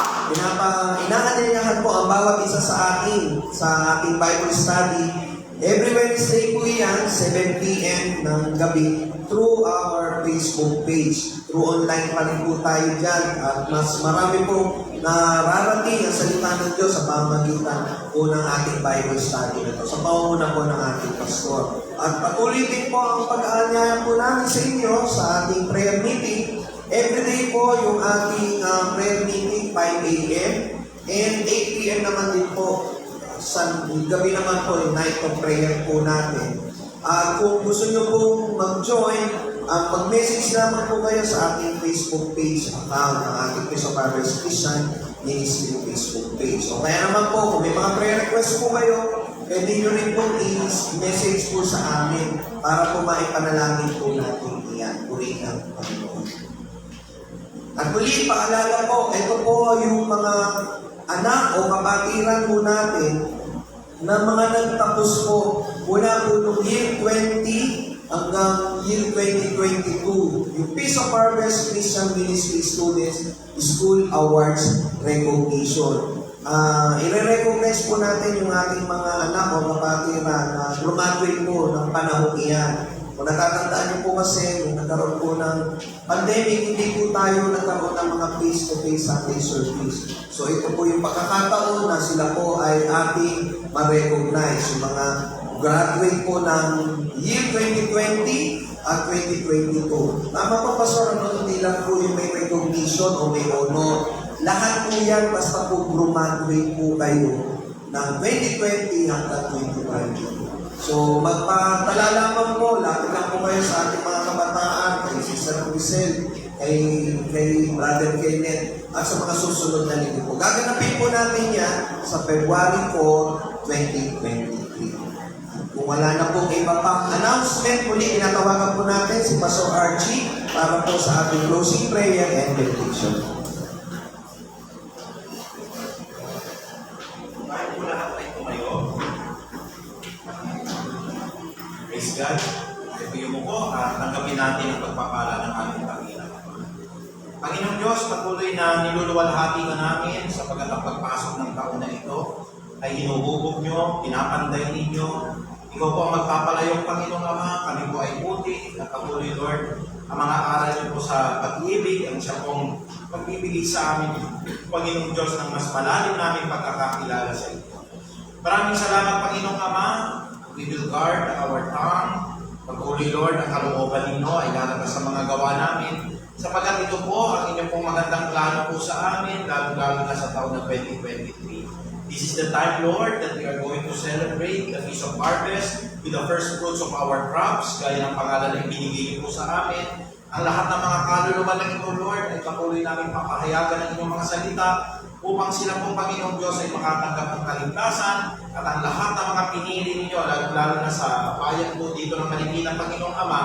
inaanyayahan po ang bawat isa sa atin sa ating Bible study. Every Wednesday po yan, 7 p.m. ng gabi, through our Facebook page. Through online pa rin po tayo dyan. At mas marami po nararating ang salita ng Diyos sa pamamagitan po ng ating Bible study na ito. Sa pangunguna po ng ating pastor. At patuloy din po ang pag-aanyaya po namin sa inyo sa ating prayer meeting. Every day po yung ating prayer meeting, 5 a.m. and 8 p.m. naman din po. Sa gabi naman po yung night of prayer po natin. Kung gusto nyo pong mag-join, mag-message naman po kayo sa ating Facebook page account, ang ating Christ of Harvest Christian Ministry Facebook page. O kaya naman po, kung may mga prayer request po kayo, pwede nyo rin pong i-message po sa amin para po maipanalangin po natin iyan. Purihin ang Panginoon. At muli, paalala po, ito po yung mga anak o kapatiran po natin na mga nagtapos po mula po noong year 20 hanggang year 2022. Yung Peace of Harvest Christian Ministry Students School Awards Recognition. I-recognize po natin yung ating mga anak o kapatiran na graduate po ng panahon iyan. Kung natatandaan niyo po kasi, nung nagkaroon po ng pandemic, hindi po tayo nagkaroon ng mga face-to-face Sunday service. So ito po yung pagkakataon na sila po ay ating ma-recognize. Yung mga graduate po ng year 2020 at 2022. Tama po, Pastor, ano, hindi lang po yung may recognition o may honor. Lahat po yan, basta po graduate po kayo ng 2020 hanggang 2022. So, magpatala lamang po, lapit lang po kayo sa ating mga kabataan, kay Sister Crisel, kay Brother Kenneth, at sa mga susunod na linggo po. Gaganapin po natin yan sa February 4, 2023. Kung wala na pong iba pang announcement, muli inatawagan po natin si Pastor Archie para po sa ating closing prayer and benediction. Praise God. Review mo po at tanggapin natin ang pagpapala ng aming Panginoon. Panginoon Diyos, patuloy na niluluwalhati ka namin sapagat ang pagpasok ng taon na ito ay hinuhubog nyo, pinapanday ninyo. Ikaw po ang magpapalayong Panginoong Ama, kami po ay puti at patuloy, Lord, ang mga aral nyo po sa pag-ibig, ang siya pong pagbibigay sa amin, Panginoong Diyos, ng mas malalim namin pagkakakilala sa iyo. Maraming salamat, Panginoong Ama. We will guard our tongue. Pag-uli, Lord, ang kalooban ninyo ay lalabas sa mga gawa namin. Sapagat ito po ang inyong pong magandang plano po sa amin, lalo-lalo na sa taon ng 2023. This is the time, Lord, that we are going to celebrate the Feast of Harvest with the first fruits of our crops, gaya ng pangalan na ibinigay po sa amin. Ang lahat ng mga kaluluwa ng ito, Lord, ay patuloy namin papahayagan ng inyong mga salita upang sila pong Panginoong Diyos ay makatanggap ng kaligtasan at ang lahat ng mga pinili ninyo, lalo na sa bayan po dito ng Manila, Panginoong Ama,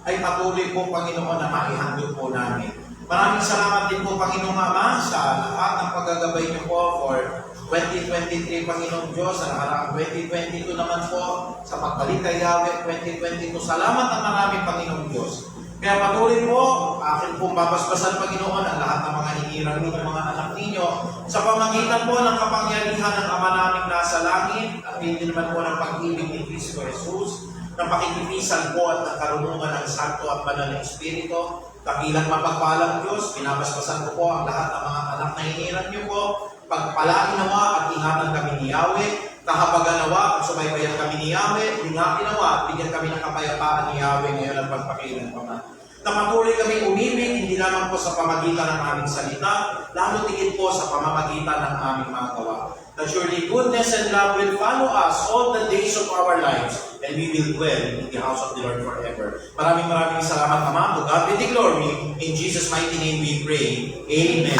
ay patuloy po, Panginoon, na maihandog po namin. Maraming salamat din po, Panginoong Ama, sa lahat ng paggagabay niyo po for 2023, Panginoong Diyos, sa nakaraang 2022 naman po, sa pagbalik kay Yahweh 2022. Salamat ng marami, Panginoong Diyos. Kaya patuloy po, akin pong babasbasan, Panginoon, ang lahat ng mga hinirang ninyo, mga anak ninyo, sa pamagitan po ng kapangyarihan ng Ama naming nasa langit, at hindi naman po ng pag-ibig ni Cristo Jesus, ng pakikipisan po at ng karunungan ng Santo at Banal na Espiritu, kabilang mapagpalang Diyos, pinabasbasan ko po ang lahat ng mga anak na hinihiran niyo po, pagpalain nawa at ingatan kami ni Yahweh, kahabagan nawa at subaybayan kami ni Yahweh, ingapin nawa at bigyan kami ng kapayapaan ni Yahweh ngayon at pagpakilan pa man. Na patuloy kami umibig, hindi lamang po sa pamagitan ng aming salita, lalo tingin po sa pamamagitan ng aming mga gawa. That surely goodness and love will follow us all the days of our lives, and we will dwell in the house of the Lord forever. Maraming salamat, Ama. To God be the glory. In Jesus' mighty name we pray. Amen.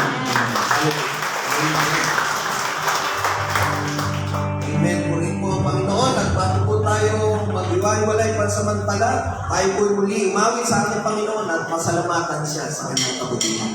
Amen po rin po, Panginoon. At bago po tayo mag-iwalay pansamantala, tayo po muli umawi sa ating Panginoon at pasalamatan siya sa kanyang kabutihan.